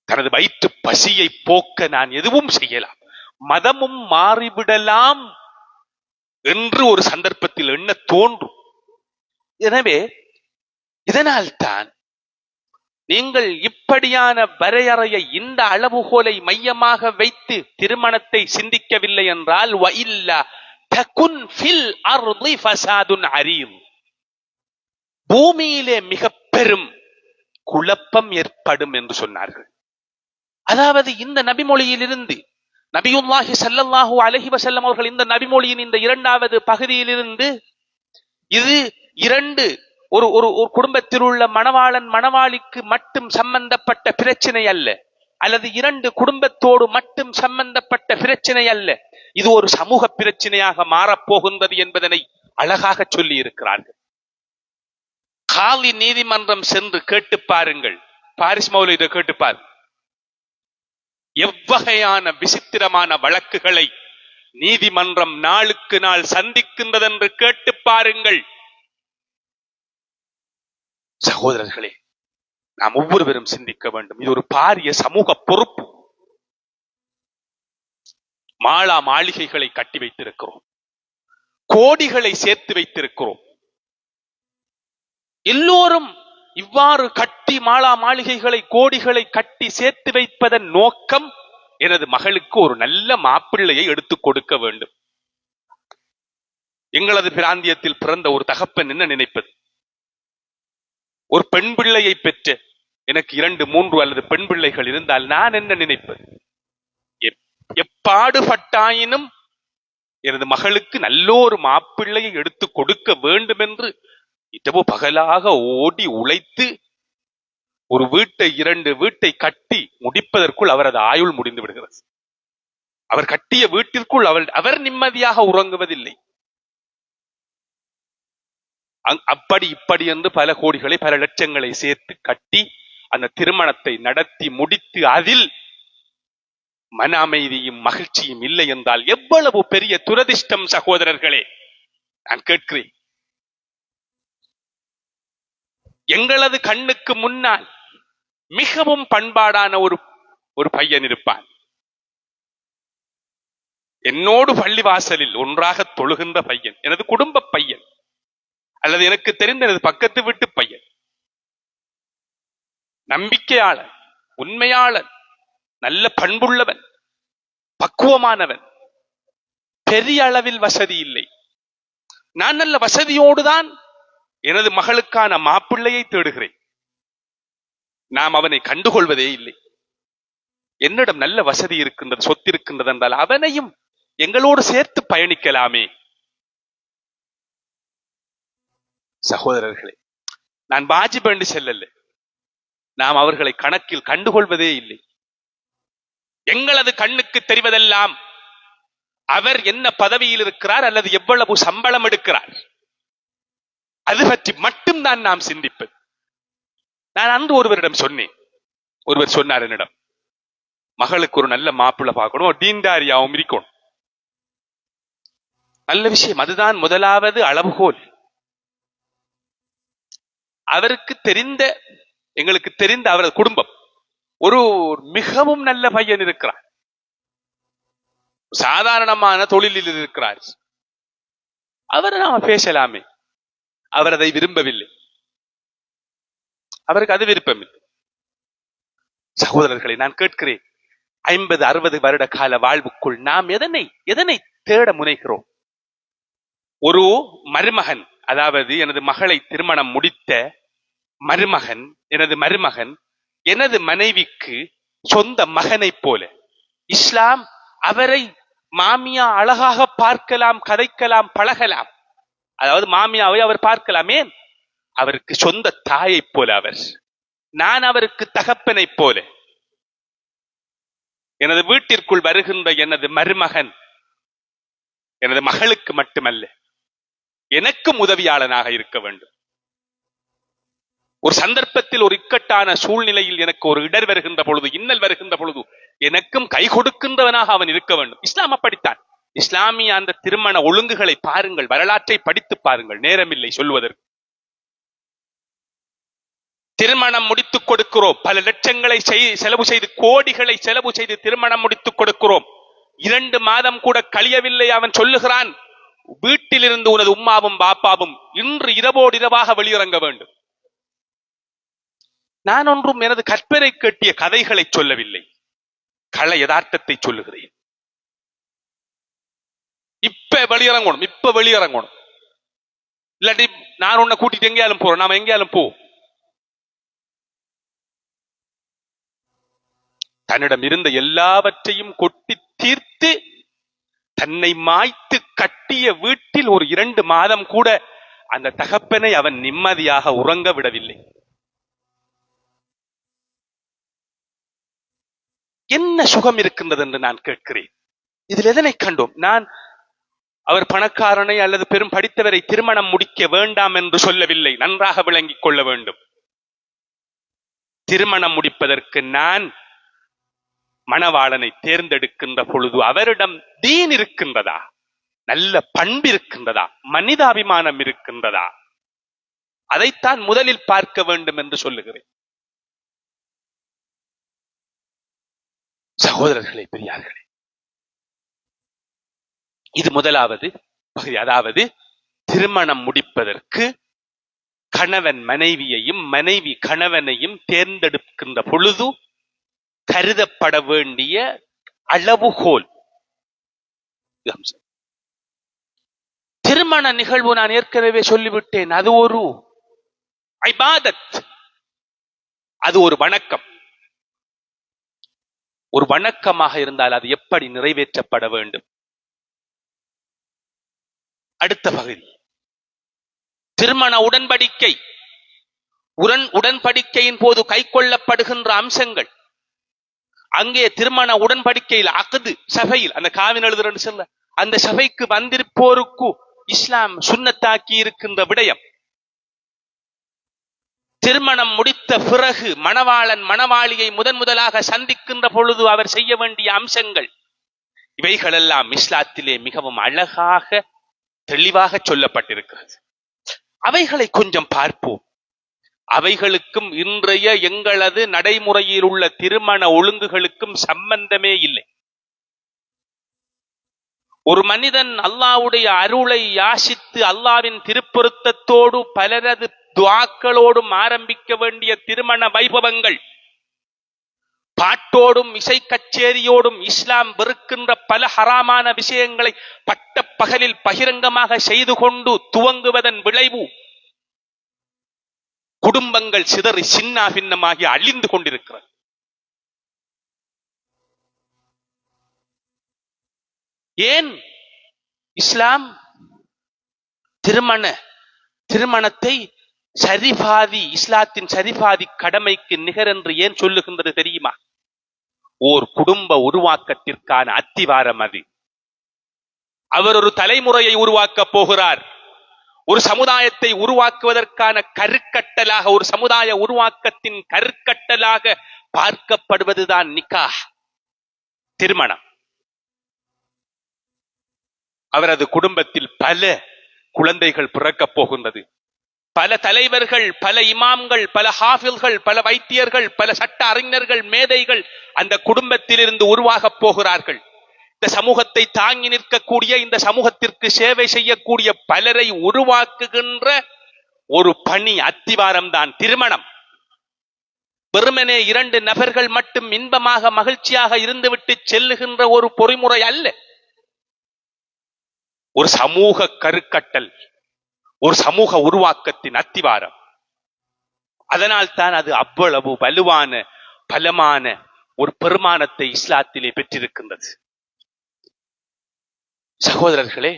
தனது வயிற்று பசியை போக்க நான் எதுவும் செய்யலாம், மதமும் மாறிவிடலாம் என்று ஒரு சந்தர்ப்பத்தில் எண்ண தோன்றும். எனவே இதனால்தான் நீங்கள் இப்படியான வரையறையை, இந்த அளவுகோலை மையமாக வைத்து திருமணத்தை சிந்திக்கவில்லை என்றால் வஇல்லா தகுன் ஃபில் அர்தி ஃபஸாதுன் அரீத், பூமியிலே மிக பெரும் குழப்பம் ஏற்படும் என்று சொன்னார்கள். அதாவது இந்த நபிமொழியிலிருந்து, நபியுல்லாஹி ஸல்லல்லாஹு அலைஹி வஸல்லம் அவர்கள் இந்த நபிமொழியின் இந்த இரண்டாவது பகுதியிலிருந்து, இது இரண்டு ஒரு குடும்பத்தில் உள்ள மணவாளன் மணவாளிக்கு மட்டும் சம்பந்தப்பட்ட பிரச்சனை அல்ல, அல்லது இரண்டு குடும்பத்தோடு மட்டும் சம்பந்தப்பட்ட பிரச்சனை அல்ல, இது ஒரு சமூக பிரச்சனையாக மாறப்போகின்றது என்பதனை அழகாக சொல்லி இருக்கிறார்கள். காலி நீதிமன்றம் சென்று கேட்டு பாருங்கள், பாரிஸ் மௌலவியை கேட்டு பார், எவ்வகையான விசித்திரமான வழக்குகளை நீதிமன்றம் நாளுக்கு நாள் சந்திக்கின்றது என்று கேட்டு பாருங்கள். சகோதரர்களே, நாம் ஒவ்வொருவரும் சிந்திக்க வேண்டும். இது ஒரு பாரிய சமூக பொறுப்பு. மாளா மாளிகைகளை கட்டி வைத்திருக்கிறோம், கோடிகளை சேர்த்து வைத்திருக்கிறோம். எல்லோரும் இவ்வாறு கட்டி மாளா மாளிகைகளை, கோடிகளை கட்டி சேர்த்து வைப்பதன் நோக்கம், எனது மகளுக்கு ஒரு நல்ல மாப்பிள்ளையை எடுத்துக் கொடுக்க வேண்டும். எங்களது பிராந்தியத்தில் பிறந்த ஒரு தகப்பன் என்ன நினைப்பது? ஒரு பெண் பிள்ளையை பெற்ற எனக்கு 2, 3 அல்லது பெண் பிள்ளைகள் இருந்தால் நான் என்ன நினைப்பது? எப்பாடுபட்டாயினும் எனது மகளுக்கு நல்லோரு மாப்பிள்ளையை எடுத்து கொடுக்க வேண்டும் என்று இரவு பகலாக ஓடி உழைத்து ஒரு வீட்டை 2 வீட்டை கட்டி முடிப்பதற்குள் அவரது ஆயுள் முடிந்து விடுகிறது. அவர் கட்டிய வீட்டிற்குள் அவர் நிம்மதியாக உறங்குவதில்லை. அப்படி இப்படி என்று பல கோடிகளை பல லட்சங்களை சேர்த்து கட்டி அந்த திருமணத்தை நடத்தி முடித்து அதில் மன அமைதியும் மகிழ்ச்சியும் இல்லை என்றால் எவ்வளவு பெரிய துரதிர்ஷ்டம் சகோதரர்களே. நான் கேட்கிறேன், எங்களது கண்ணுக்கு முன்னால் மிகவும் பண்பாடான ஒரு பையன் இருப்பான். என்னோடு பள்ளிவாசலில் ஒன்றாக தொழுகின்ற பையன், எனது குடும்ப பையன், அல்லது எனக்கு தெரிந்த எனது பக்கத்து வீட்டு பையன். நம்பிக்கையாளன், உண்மையாளன், நல்ல பண்புள்ளவன், பக்குவமானவன். பெரிய அளவில் வசதி இல்லை. நான் நல்ல வசதியோடுதான் எனது மகளுக்கான மாப்பிள்ளையை தேடுகிறேன். நாம் அவனை கண்டுகொள்வதே இல்லை. என்னிடம் நல்ல வசதி இருக்கின்றது, சொத்து இருக்கின்றது என்றால் அவனையும் எங்களோடு சேர்த்து பயணிக்கலாமே. சகோதரர்களே, நான் பாஜி பண்ணி செல்லல, நாம் அவர்களை கணக்கில் கண்டுகொள்வதே இல்லை. எங்களது கண்ணுக்கு தெரிவதெல்லாம் அவர் என்ன பதவியில் இருக்கிறார் அல்லது எவ்வளவு சம்பளம் எடுக்கிறார், அது பற்றி மட்டும்தான் நாம் சிந்திப்பது. நான் அன்று ஒருவரிடம் சொன்னேன். ஒருவர் சொன்னார் என்னிடம், மகளுக்கு ஒரு நல்ல மாப்பிள்ளை பார்க்கணும், டீன்டாரியாவும் இருக்கணும். நல்ல விஷயம், அதுதான் முதலாவது அளவுகோல். அவருக்கு தெரிந்த, எங்களுக்கு தெரிந்த அவரது குடும்பம் ஒரு மிகவும் நல்ல பையன் இருக்கிறார், சாதாரணமான தொழிலில் இருக்கிறார். அவர் நாம பேசலாமே. அவர் அதை விரும்பவில்லை, அவருக்கு அது விருப்பமில்லை. சகோதரர்களை, நான் கேட்கிறேன், 50-60 வருட கால வாழ்வுக்குள் நாம் எதனை தேட முனைகிறோம்? ஒரு மருமகன், அதாவது எனது மகளை திருமணம் முடித்த மருமகன், எனது மருமகன் எனது மனைவிக்கு சொந்த மகனை போல. இஸ்லாம் அவரை மாமியா அழகாக பார்க்கலாம், கதைக்கலாம், பழகலாம். அதாவது மாமியாவை அவர் பார்க்கலாம். ஏன்? அவருக்கு சொந்த தாயை போல அவர். நான் அவருக்கு தகப்பனை போல. எனது வீட்டிற்குள் வருகின்ற எனது மருமகன் எனது மகளுக்கு மட்டுமல்ல, எனக்கும் உதவியாளனாக இருக்க வேண்டும். ஒரு சந்தர்ப்பத்தில் ஒரு இக்கட்டான சூழ்நிலையில் எனக்கு ஒரு இடர் வருகின்ற பொழுது, இன்னல் வருகின்ற பொழுது எனக்கும் கை கொடுக்கின்றவனாக அவன் இருக்க வேண்டும். இஸ்லாம் அப்படித்தான். இஸ்லாமிய அந்த திருமண ஒழுங்குகளை பாருங்கள், வரலாற்றை படித்து பாருங்கள், நேரமில்லை சொல்வதற்கு. திருமணம் முடித்துக் கொடுக்கிறோம், பல லட்சங்களை செலவு செய்து, கோடிகளை செலவு செய்து திருமணம் முடித்துக் கொடுக்கிறோம். 2 மாதம் கூட கழியவில்லை, அவன் சொல்லுகிறான், வீட்டிலிருந்து உனது உம்மாவும் பாப்பாவும் இன்று இரவோடு இரவாக வெளியிறங்க வேண்டும். நான் ஒன்றும் எனது கற்பனை கட்டிய கதைகளை சொல்லவில்லை, கள யதார்த்தத்தை சொல்லுகிறேன். இப்ப வெளியிறங்கணும், இல்லாட்டி நான் உன்னை கூட்டிட்டு எங்கேயாலும் போறோம், நாம எங்கேயாலும் போ. தன்னிடம் இருந்த எல்லாவற்றையும் கொட்டி தீர்த்து தன்னை மாய்த்து கட்டிய வீட்டில் ஒரு 2 மாதம் கூட அந்த தகப்பனை அவன் நிம்மதியாக உறங்க விடவில்லை. என்ன சுகம் இருக்கின்றது என்று நான் கேட்கிறேன். இதில் எதனை கண்டோம்? நான் அவர் பணக்காரனை அல்லது பெரும் படித்தவரை திருமணம் முடிக்க வேண்டாம் என்று சொல்லவில்லை, நன்றாக விளங்கிக் கொள்ள வேண்டும். திருமணம் முடிப்பதற்கு நான் மணவாளனை தேர்ந்தெடுக்கின்ற பொழுது அவரிடம் தீன் இருக்கின்றதா, நல்ல பண்பு இருக்கின்றதா, மனிதாபிமானம் இருக்கின்றதா, அதைத்தான் முதலில் பார்க்க வேண்டும் என்று சொல்லுகிறேன். சகோதரர்களே, பெரியார்களே, இது முதலாவது பகுதி. அதாவது திருமணம் முடிப்பதற்கு கணவன் மனைவியையும் மனைவி கணவனையும் தேர்ந்தெடுக்கின்ற பொழுது கருதப்பட வேண்டிய அளவுகோல். திருமண நிகழ்வு நான் ஏற்கனவே சொல்லிவிட்டேன், அது ஒரு இபாதத், அது ஒரு வணக்கம். ஒரு வணக்கமாக இருந்தால் அது எப்படி நிறைவேற்றப்பட வேண்டும்? அடுத்த பகுதி திருமண உடன்படிக்கை. உடன்படிக்கையின் போது கைக்கொள்ளப்படுகின்ற அம்சங்கள். அங்கே திருமண உடன்படிக்கையில் அக்து சபையில் அந்த காவின் எழுதுறன்னு சொல்ல அந்த சபைக்கு வந்திருப்போருக்கு இஸ்லாம் சுன்னத்தாக்கி இருக்கின்ற விடயம். திருமணம் முடித்த பிறகு மணவாளன் மணவாளியை முதலாக சந்திக்கின்ற பொழுது அவர் செய்ய வேண்டிய அம்சங்கள் இவைகளெல்லாம் இஸ்லாத்திலே மிகவும் அழகாக தெளிவாக சொல்லப்பட்டிருக்கிறது. அவைகளை கொஞ்சம் பார்ப்போம். அவைகளுக்கும் இன்றைய எங்களது நடைமுறையில் உள்ள திருமண ஒழுங்குகளுக்கும் சம்பந்தமே இல்லை. ஒரு மனிதன் அல்லாஹ்வுடைய அருளை யாசித்து அல்லாஹ்வின் திருப்பொருத்தத்தோடு பலரது துஆக்களோடும் ஆரம்பிக்க வேண்டிய திருமண வைபவங்கள் பாட்டோடும் இசை கச்சேரியோடும் இஸ்லாம் வெறுக்கின்ற பல ஹராமான விஷயங்களை பட்ட பகலில் பகிரங்கமாக செய்து கொண்டு துவங்குவதன் விளைவு குடும்பங்கள் சிதறி சின்ன பின்னமாகி அழிந்து கொண்டிருக்கிறது. ஏன் இஸ்லாம் திருமணத்தை சரிபாதி இஸ்லாத்தின் சரிபாதி கடமைக்கு நிகர் என்று ஏன் சொல்லுகின்றது தெரியுமா? ஓர் குடும்ப உருவாக்கத்திற்கான அத்திவாரம் அது. அவர் ஒரு தலைமுறையை உருவாக்க போகிறார். ஒரு சமுதாயத்தை உருவாக்குவதற்கான கருக்கட்டலாக, ஒரு சமுதாய உருவாக்கத்தின் கருக்கட்டலாக பார்க்கப்படுவதுதான் நிக்காஹ், திருமணம். அவரது குடும்பத்தில் பல குழந்தைகள் பிறக்கப் போகின்றது. பல தலைவர்கள், பல இமாம்கள், பல ஹாஃபில்கள், பல வைத்தியர்கள், பல சட்ட அறிஞர்கள், மேதைகள் அந்த குடும்பத்திலிருந்து உருவாகப் போகிறார்கள். இந்த சமூகத்தை தாங்கி நிற்கக்கூடிய, இந்த சமூகத்திற்கு சேவை செய்யக்கூடிய பலரை உருவாக்குகின்ற ஒரு பணி அத்திவாரம் தான் திருமணம். வெறுமனே இரண்டு நபர்கள் மட்டும் இன்பமாக மகிழ்ச்சியாக இருந்துவிட்டு செல்லுகின்ற ஒரு பொறிமுறை அல்ல. ஒரு சமூக கருக்கட்டல், ஒரு சமூக உருவாக்கத்தின் அத்திவாரம். அதனால் தான் அது அவ்வளவு வலுவான பலமான ஒரு பெருமானத்தை இஸ்லாத்திலே பெற்றிருக்கின்றது. சகோதரர்களே,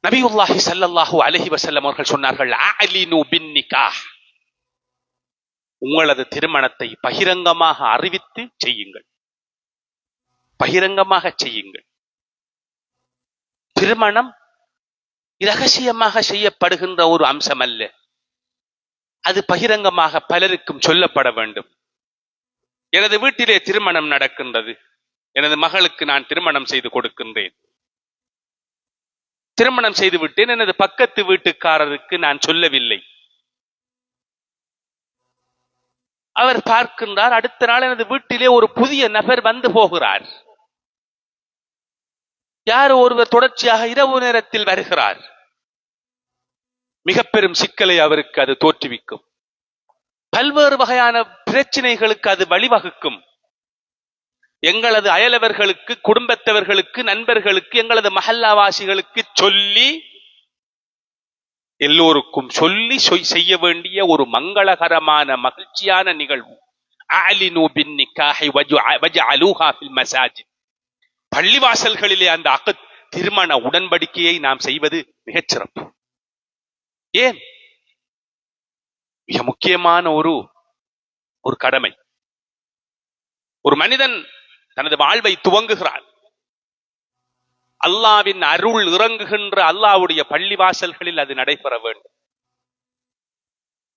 நபியுல்லாஹி ஸல்லல்லாஹு அலைஹி வஸல்லம் அவர்கள் சொன்னார்கள், அஅலினு பின்னிகாஹ், உங்களது திருமணத்தை பகிரங்கமாக அறிவித்து செய்யுங்கள், பகிரங்கமாக செய்யுங்கள். திருமணம் இரகசியமாக செய்யப்படுகின்ற ஒரு அம்சம் அல்ல. அது பகிரங்கமாக பலருக்கும் சொல்லப்பட வேண்டும். எனது வீட்டிலே திருமணம் நடக்கின்றது, எனது மகளுக்கு நான் திருமணம் செய்து கொடுக்கின்றேன், திருமணம் செய்து விட்டேன், எனது பக்கத்து வீட்டுக்காரருக்கு நான் சொல்லவில்லை. அவர் பார்க்கின்றார், அடுத்த நாள் எனது வீட்டிலே ஒரு புதிய நபர் வந்து போகிறார். யார் ஒருவர் தொடர்ச்சியாக இரவு நேரத்தில் வருகிறார். மிக பெரும் சிக்கலை அவருக்கு அது தோற்றுவிக்கும். பல்வேறு வகையான பிரச்சனைகளுக்கு அது வழிவகுக்கும். எங்களது அயலவர்களுக்கு, குடும்பத்தவர்களுக்கு, நண்பர்களுக்கு, எங்களது மஹல்லாவாசிகளுக்கு சொல்லி, எல்லோருக்கும் சொல்லி செய்ய வேண்டிய ஒரு மங்களகரமான மகிழ்ச்சியான நிகழ்வு. அஅலினு பின்னிகாஹி வஜஅலூஹா ஃபில் மசாஜித், பள்ளிவாசல்களிலே அந்த அக்த் திருமண உடன்படிக்கையை நாம் செய்வது மிகச் சிறப்பு. ஏன்? மிக முக்கியமான ஒரு கடமை. ஒரு மனிதன் தனது வாழ்வை துவங்குகிறார். அல்லாஹ்வின் அருள் இறங்குகின்ற அல்லாஹ்வுடைய பள்ளிவாசல்களில் அது நடைபெற வேண்டும்.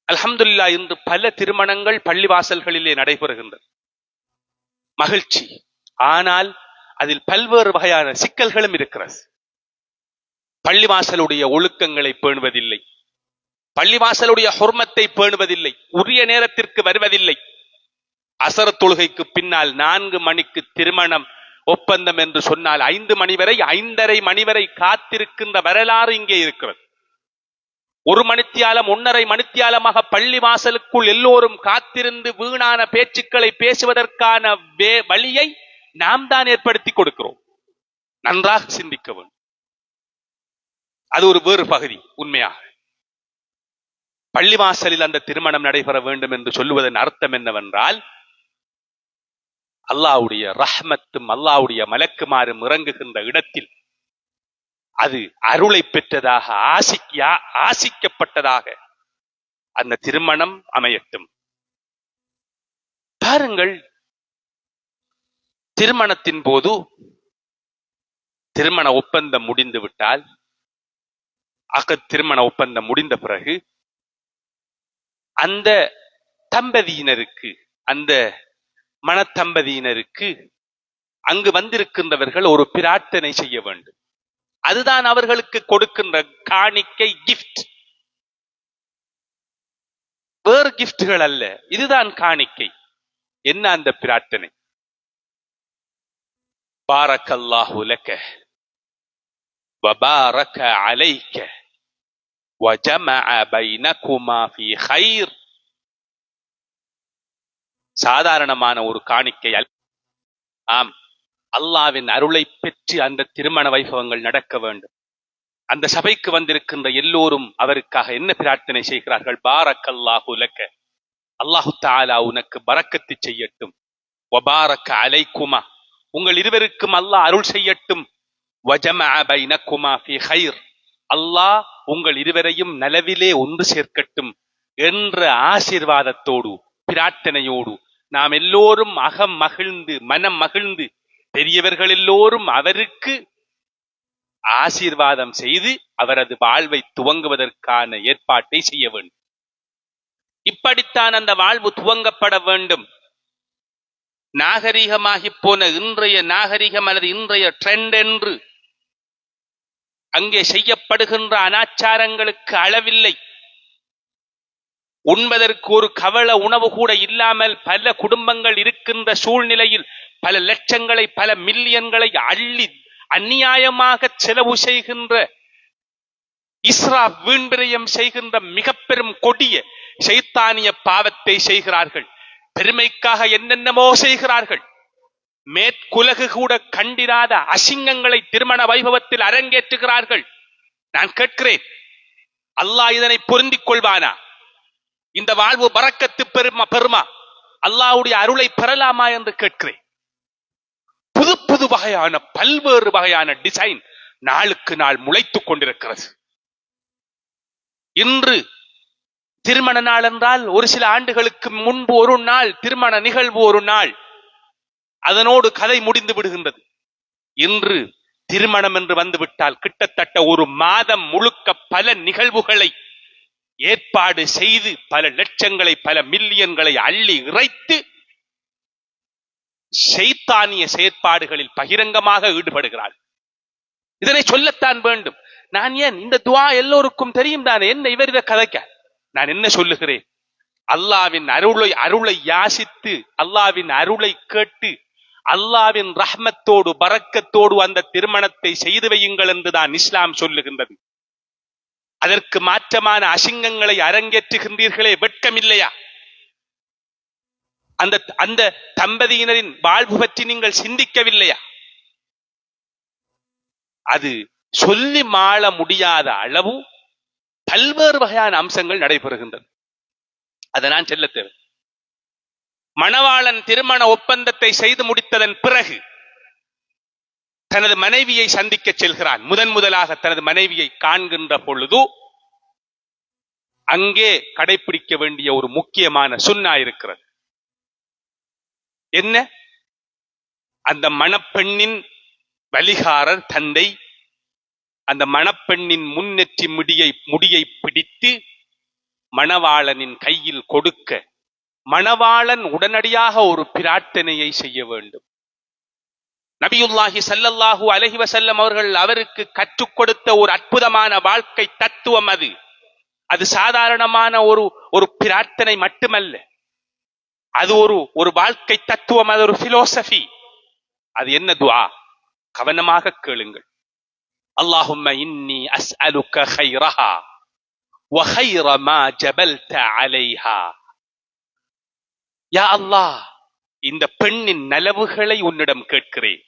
அல்ஹம்துலில்லாஹ், இன்று பல திருமணங்கள் பள்ளிவாசல்களிலே நடைபெறுகின்றது. மகிழ்ச்சி. ஆனால் அதில் பல்வேறு வகையான சிக்கல்களும் இருக்கிறது. பள்ளிவாசலுடைய ஒழுக்கங்களை பேணுவதில்லை, பள்ளிவாசலுடைய ஹுர்மத்தை பேணுவதில்லை, உரிய நேரத்திற்கு வருவதில்லை. அசர் தொழுகைக்கு பின்னால் 4 மணிக்கு திருமணம் ஒப்பந்தம் என்று சொன்னால் 5 மணி வரை, 5:30 மணி வரை காத்திருக்கின்ற வரலாறு இங்கே இருக்கிறது. 1 மணித்தியாலம் 1.5 மணித்தியாலமாக பள்ளிவாசலுக்குள் எல்லோரும் காத்திருந்து வீணான பேச்சுக்களை பேசுவதற்கான வழியை நாம் தான் ஏற்படுத்தி கொடுக்கிறோம். நன்றாக சிந்திக்க வேண்டும். அது ஒரு வேறு பகுதி. உண்மையாக பள்ளிவாசலில் அந்த திருமணம் நடைபெற வேண்டும் என்று சொல்லுவதன் அர்த்தம் என்னவென்றால், அல்லாஹ்வுடைய ரஹ்மத்தும் அல்லாஹ்வுடைய மலக்குமாரும் இறங்குகின்ற இடத்தில் அது அருளை பெற்றதாக ஆசிக்கப்பட்டதாக அந்த திருமணம் அமையட்டும். பாருங்கள், திருமணத்தின் போது திருமண ஒப்பந்தம் முடிந்து விட்டால், திருமண ஒப்பந்தம் முடிந்த பிறகு அந்த தம்பதியினருக்கு, அந்த மனத்தம்பதியினருக்கு அங்கு வந்திருக்கின்றவர்கள் ஒரு பிரார்த்தனை செய்ய வேண்டும். அதுதான் அவர்களுக்கு கொடுக்கின்ற காணிக்கை, கிஃப்ட். வேறு கிஃப்ட்கள் அல்ல, இதுதான் காணிக்கை. என்ன அந்த பிரார்த்தனை? பாரக்கல்லாஹு லக வபாரக அலைக வஜமஅ பைனகுமா ஃபீ கைர். சாதாரணமான ஒரு காணிக்கை அல்ல. ஆம், அல்லாஹ்வின் அருளை பெற்று அந்த திருமண வைபவங்கள் நடக்க வேண்டும். அந்த சபைக்கு வந்திருக்கின்ற எல்லோரும் அவருக்காக என்ன பிரார்த்தனை செய்கிறார்கள்? பாரக்கல்லாஹு லக, அல்லாஹு தஆலா உனக்கு பரக்கத்து செய்யட்டும். வபாரக அலைக்குமா, உங்கள் இருவருக்கும் அல்லாஹ் அருள் செய்யட்டும். வஜமஅ பைனகுமா ஃபீ கைர், அல்லாஹ் உங்கள் இருவரையும் நலவிலே ஒன்று சேர்க்கட்டும் என்ற ஆசீர்வாதத்தோடு, பிரார்த்தனையோடு நாம் எல்லோரும் அகம் மகிழ்ந்து, மனம் மகிழ்ந்து, பெரியவர்கள் எல்லோரும் அவருக்கு ஆசீர்வாதம் செய்து அவரது வாழ்வை துவங்குவதற்கான ஏற்பாட்டை செய்ய வேண்டும். இப்படித்தான் அந்த வாழ்வு துவங்கப்பட வேண்டும். நாகரிகமாகி போன இன்றைய நாகரிகம் அல்லது இன்றைய ட்ரெண்ட் என்று அங்கே செய்யப்படுகின்ற அனாச்சாரங்களுக்கு அளவில்லை. உண்பதற்கு ஒரு கவள உணவு கூட இல்லாமல் பல குடும்பங்கள் இருக்கின்ற சூழ்நிலையில் பல லட்சங்களை, பல மில்லியன்களை அள்ளி அநியாயமாக செலவு செய்கின்ற, இஸ்ராப், வீண்பிரயம் செய்கின்ற மிக பெரும் கொடிய ஷைத்தானிய பாவத்தை செய்கிறார்கள். பெருமைக்காக என்னென்னமோ செய்கிறார்கள். மேற்குலகு கூட கண்டிராத அசிங்கங்களை திருமண வைபவத்தில் அரங்கேற்றுகிறார்கள். நான் கேட்கிறேன், அல்லாஹ் இதனை பொருந்திக் கொள்வானா? இந்த வாழ்வு பரக்கத்து பெருமா, அல்லாஹ்வுடைய அருளை பெறலாமா என்று கேட்கிறேன். புது புது வகையான, பல்வேறு வகையான டிசைன் நாளுக்கு நாள் முளைத்துக் கொண்டிருக்கிறது. இன்று திருமண நாள் என்றால் ஒரு சில ஆண்டுகளுக்கு முன்பு ஒரு நாள் திருமண நிகழ்வு, ஒரு நாள், அதனோடு கதை முடிந்து விடுகின்றது. இன்று திருமணம் என்று வந்துவிட்டால் கிட்டத்தட்ட ஒரு மாதம் முழுக்க பல நிகழ்வுகளை ஏற்பாடு செய்து பல லட்சங்களை, பல மில்லியன்களை அள்ளி இறைத்து ஷைத்தானிய செயற்பாடுகளில் பகிரங்கமாக ஈடுபடுகிறார்கள். இதனை சொல்லத்தான் வேண்டும். நான் ஏன், இந்த துஆ எல்லோருக்கும் தெரியும் தானே, என்ன இவர் இதை கதைக்க? நான் என்ன சொல்லுகிறேன்? அல்லாவின் அருளை யாசித்து, அல்லாவின் அருளை கேட்டு, அல்லாவின் ரஹ்மத்தோடு பரக்கத்தோடு அந்த திருமணத்தை செய்து வையுங்கள் என்றுதான் இஸ்லாம் சொல்லுகின்றது. அதற்கு மாற்றமான அசிங்கங்களை அரங்கேற்றுகின்றீர்களே, வெட்கமில்லையா? அந்த தம்பதியினரின் வாழ்வு பற்றி நீங்கள் சிந்திக்கவில்லையா? அது சொல்லி மாள முடியாத அளவு பல்வேறு வகையான அம்சங்கள் நடைபெறுகின்றது. அதை நான் சொல்ல தேவை. மணவாளன் திருமண ஒப்பந்தத்தை செய்து முடித்ததன் பிறகு தனது மனைவியை சந்திக்க செல்கிறான். முதலாக தனது மனைவியை காண்கின்ற பொழுது அங்கே கடைபிடிக்க வேண்டிய ஒரு முக்கியமான சுன்னா இருக்கிறது. என்ன? அந்த மணப்பெண்ணின் வலிகாரர் தந்தை அந்த மணப்பெண்ணின் முன்னெற்றி முடியை பிடித்து மணவாளனின் கையில் கொடுக்க, மணவாளன் உடனடியாக ஒரு பிரார்த்தனையை செய்ய வேண்டும். நபியுல்லாஹி ஸல்லல்லாஹு அலைஹி வஸல்லம் அவர்கள் அவருக்கு கற்றுக் கொடுத்த ஒரு அற்புதமான வாழ்க்கை தத்துவம் அது. அது சாதாரணமான ஒரு பிரார்த்தனை மட்டுமல்ல, அது ஒரு வாழ்க்கை தத்துவம், அது ஒரு பிலோசபி. அது என்ன துஆ? கவனமாக கேளுங்கள். அல்லாஹும்ம இன்னி அஸ்அலுக கைரஹா வ கைர மா ஜபல்த அலைஹா. யா அல்லாஹ், இந்த பெண்ணின் நலவுகளை உன்னிடம் கேட்கிறேன்.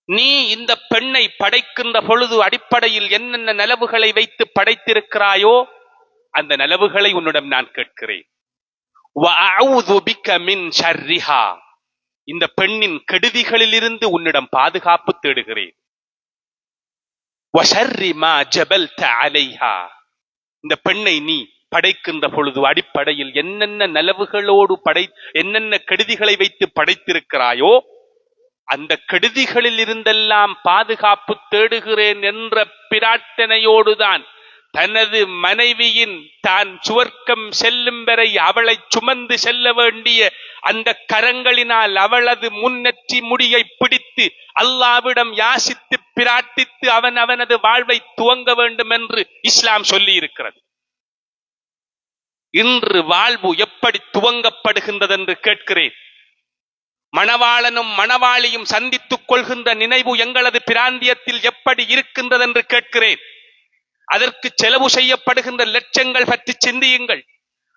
நீ இந்த பெண்ணை படைக்கின்ற பொழுது அடிப்படையில் என்னென்ன நலவுகளை வைத்து படைத்திருக்கிறாயோ அந்த நலவுகளை உன்னிடம் நான் கேட்கிறேன். வஅஊது பிக மின் ஷர்ரிஹா, இந்த பெண்ணின் கெடுதிகளில் இருந்து உன்னிடம் பாதுகாப்பு தேடுகிறேன். வஷர்ரி மா ஜபல்த அலைஹா, இந்த பெண்ணை நீ படைக்கின்ற பொழுது அடிப்படையில் என்னென்ன நலவுகளோடு என்னென்ன கெடுதிகளை வைத்து படைத்திருக்கிறாயோ அந்த கெடுதிகளில் இருந்தெல்லாம் பாதுகாப்பு தேடுகிறேன் என்ற பிரார்த்தனையோடுதான் தனது மனைவியின் தான் சுவர்க்கம் செல்லும் வரை அவளை சுமந்து செல்ல வேண்டிய அந்த கரங்களினால் அவளது முன்னெற்றி முடியை பிடித்து அல்லாவிடம் யாசித்து பிரார்த்தித்து அவனது வாழ்வை துவங்க வேண்டும் என்று இஸ்லாம் சொல்லி இருக்கிறது. இன்று வாழ்வு எப்படி துவங்கப்படுகின்றது என்று கேட்கிறேன். மணவாளனும் மணவாளியும் சந்தித்துக் கொள்கின்ற நினைவு எங்களது பிராந்தியத்தில் எப்படி இருக்கின்றது என்று கேட்கிறேன். அதற்கு செலவு செய்யப்படுகின்ற லட்சங்கள் பற்றி சிந்தியுங்கள்.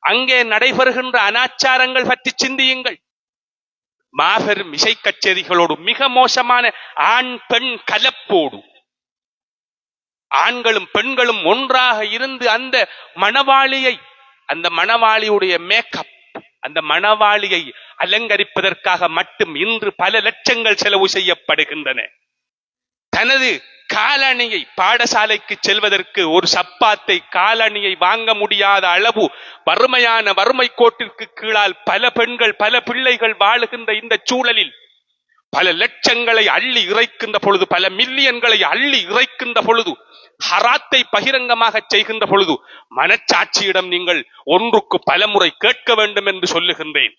அங்கே நடைபெறுகின்ற அனாச்சாரங்கள் பற்றி சிந்தியுங்கள். மாபெரும் இசை கச்சேரிகளோடு மிக மோசமான ஆண் பெண் கலப்போடு ஆண்களும் பெண்களும் ஒன்றாக இருந்து அந்த மணவாளியுடைய மேக்கப், அந்த மணவாளியை அலங்கரிப்பதற்காக மட்டும் இன்று பல லட்சங்கள் செலவு செய்யப்படுகின்றன. தனது காலணியை பாடசாலைக்கு செல்வதற்கு ஒரு சப்பாத்தை காலணியை வாங்க முடியாத அளவு வறுமை கோட்டிற்கு கீழால் பல பெண்கள் பல பிள்ளைகள் வாழுகின்ற இந்த சூழலில் பல லட்சங்களை அள்ளி இறைக்கின்ற பொழுது, பல மில்லியன்களை அள்ளி இறைக்கின்ற பொழுது, ஹராத்தை பகிரங்கமாக செய்கின்ற பொழுது மனச்சாட்சியிடம் நீங்கள் ஒன்றுக்கு பலமுறை கேட்க வேண்டும் என்று சொல்லுகின்றேன்.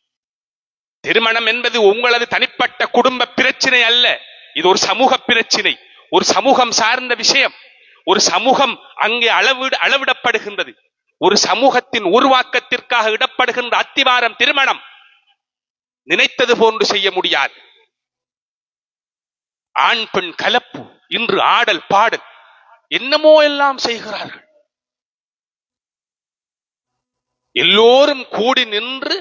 திருமணம் என்பது உங்களது தனிப்பட்ட குடும்ப பிரச்சனை அல்ல. இது ஒரு சமூக பிரச்சனை, ஒரு சமூகம் சார்ந்த விஷயம். ஒரு சமூகம் அங்கே அளவிடப்படுகின்றது. ஒரு சமூகத்தின் உருவாக்கத்திற்காக இடப்படுகின்ற அத்திவாரம் திருமணம். நினைத்தது போன்று செய்ய முடியாது. ஆண் பெண் கலப்பு, இன்று ஆடல் பாடல் என்னமோ எல்லாம் செய்கிறார்கள். எல்லோரும் கூடி நின்று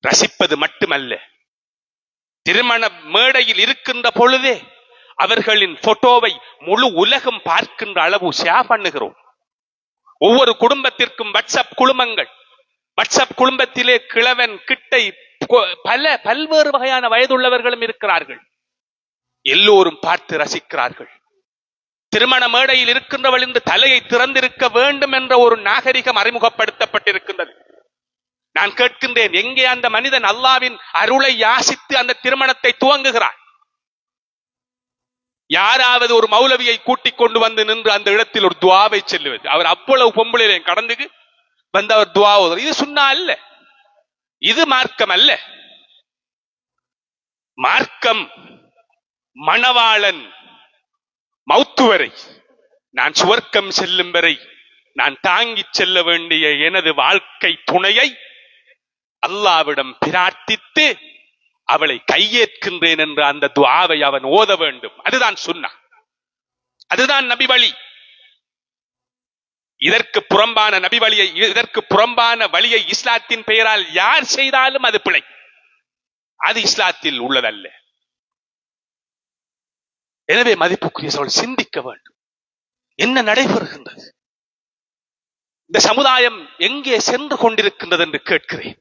ரசிப்பது மட்டுமல்ல, திருமண மேடையில் இருக்கின்ற பொழுதே அவர்களின் போட்டோவை முழு உலகம் பார்க்கின்ற அளவு ஷேர் பண்ணுகிறோம். ஒவ்வொரு குடும்பத்திற்கும் வாட்ஸ்அப் குழுமங்கள், வாட்ஸ்அப் குடும்பத்திலே கிழவன் கிட்டை பல்வேறு வகையான வயதுள்ளவர்களும் இருக்கிறார்கள். எல்லோரும் பார்த்து ரசிக்கிறார்கள். திருமண மேடையில் இருக்கின்றவள் இந்த தலையை திறந்திருக்க வேண்டும் என்ற ஒரு நாகரிகம் அறிமுகப்படுத்தப்பட்டிருக்கின்றது. நான் கேட்கின்றேன், எங்கே அந்த மனிதன் அல்லாவின் அருளை யாசித்து அந்த திருமணத்தை துவங்குகிறார்? யாராவது ஒரு மௌலவியை கூட்டிக் கொண்டு வந்து நின்று அந்த இடத்தில் ஒரு துவாவை செல்லுவது. அவர் அவ்வளவு பொம்பளையிலையும் கடந்து வந்து அவர் துவா ஓதுவார். இது சுன்னா அல்ல, இது மார்க்கம் அல்ல. மார்க்கம் மணவாளன் மௌத்து வரை, நான் சுவர்க்கம் செல்லும் வரை நான் தாங்கி செல்ல வேண்டிய எனது வாழ்க்கை துணையை அல்லாவிடம் பிரார்த்தித்து அவளை கையேற்கின்றேன் என்ற அந்த துஆவை அவன் ஓத வேண்டும். அதுதான் சுன்னா, அதுதான் நபி வழி. இதற்கு புறம்பான வழியை இஸ்லாத்தின் பெயரால் யார் செய்தாலும் அது பிழை. அது இஸ்லாத்தில் உள்ளதல்ல. எனவே மதிப்புக்குரிய சோழ சிந்திக்க வேண்டும், என்ன நடைபெறுகின்றது, இந்த சமுதாயம் எங்கே சென்று கொண்டிருக்கின்றது என்று கேட்கிறேன்.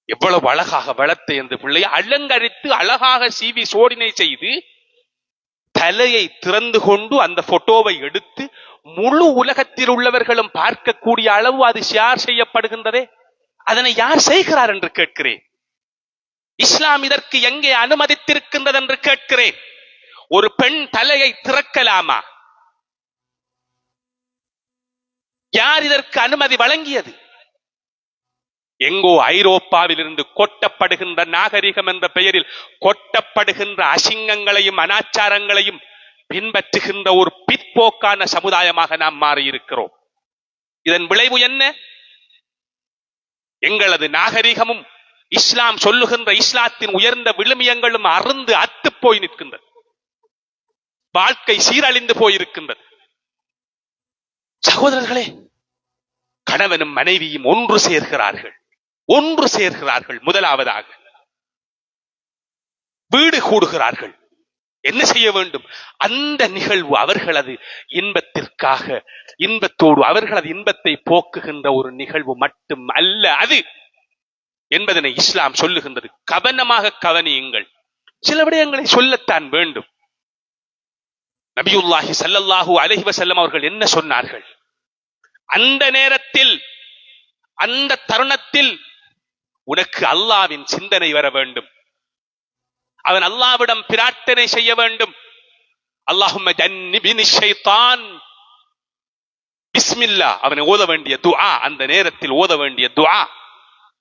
எவ்வளவு அழகாக வளர்த்த இந்த பிள்ளையை அலங்கரித்து அழகாக சீவி சோடினை செய்து தலையை திறந்து கொண்டு அந்த போட்டோவை எடுத்து முழு உலகத்தில் உள்ளவர்களும் பார்க்கக்கூடிய அளவு அது ஷேர் செய்யப்படுகின்றதே, அதனை யார் செய்கிறார் என்று கேட்கிறேன். இஸ்லாம் இதற்கு எங்கே அனுமதித்திருக்கின்றது என்று கேட்கிறேன். ஒரு பெண் தலையை திறக்கலாமா? யார் இதற்கு அனுமதி வழங்கியது? எங்கோ ஐரோப்பாவில் இருந்து கொட்டப்படுகின்ற நாகரிகம் என்ற பெயரில் கொட்டப்படுகின்ற அசிங்கங்களையும் அனாச்சாரங்களையும் பின்பற்றுகின்ற ஒரு பிற்போக்கான சமுதாயமாக நாம் மாறியிருக்கிறோம். இதன் விளைவு என்ன? எங்களது நாகரிகமும் இஸ்லாம் சொல்லுகின்ற இஸ்லாத்தின் உயர்ந்த விழுமியங்களும் அருந்து அத்து போய் நிற்கின்றது. வாழ்க்கை சீரழிந்து போயிருக்கின்றது. சகோதரர்களே, கணவனும் மனைவியும் ஒன்று சேர்கிறார்கள். முதலாவதாக வீடு கூடுகிறார்கள். என்ன செய்ய வேண்டும்? அந்த நிகழ்வு அவர்களது இன்பத்தோடு அவர்களது இன்பத்தை போக்குகின்ற ஒரு நிகழ்வு மட்டும் அல்ல அது என்பதனை இஸ்லாம் சொல்லுகின்றது. கவனமாக கவனியுங்கள். சில விடயங்களை சொல்லத்தான் வேண்டும். நபியுல்லாஹி ஸல்லல்லாஹு அலைஹி வஸல்லம் அவர்கள் என்ன சொன்னார்கள்? அந்த நேரத்தில், அந்த தருணத்தில் உனக்கு அல்லாஹ்வின் சிந்தனை வர வேண்டும். அவன் அல்லாஹ்விடம் பிரார்த்தனை செய்ய வேண்டும். அல்லாஹும்ம ஜன்னிபினி ஷைத்தான். பிஸ்மில்லா, அவனை ஓத வேண்டிய துஆ, அந்த நேரத்தில் ஓத வேண்டிய துஆ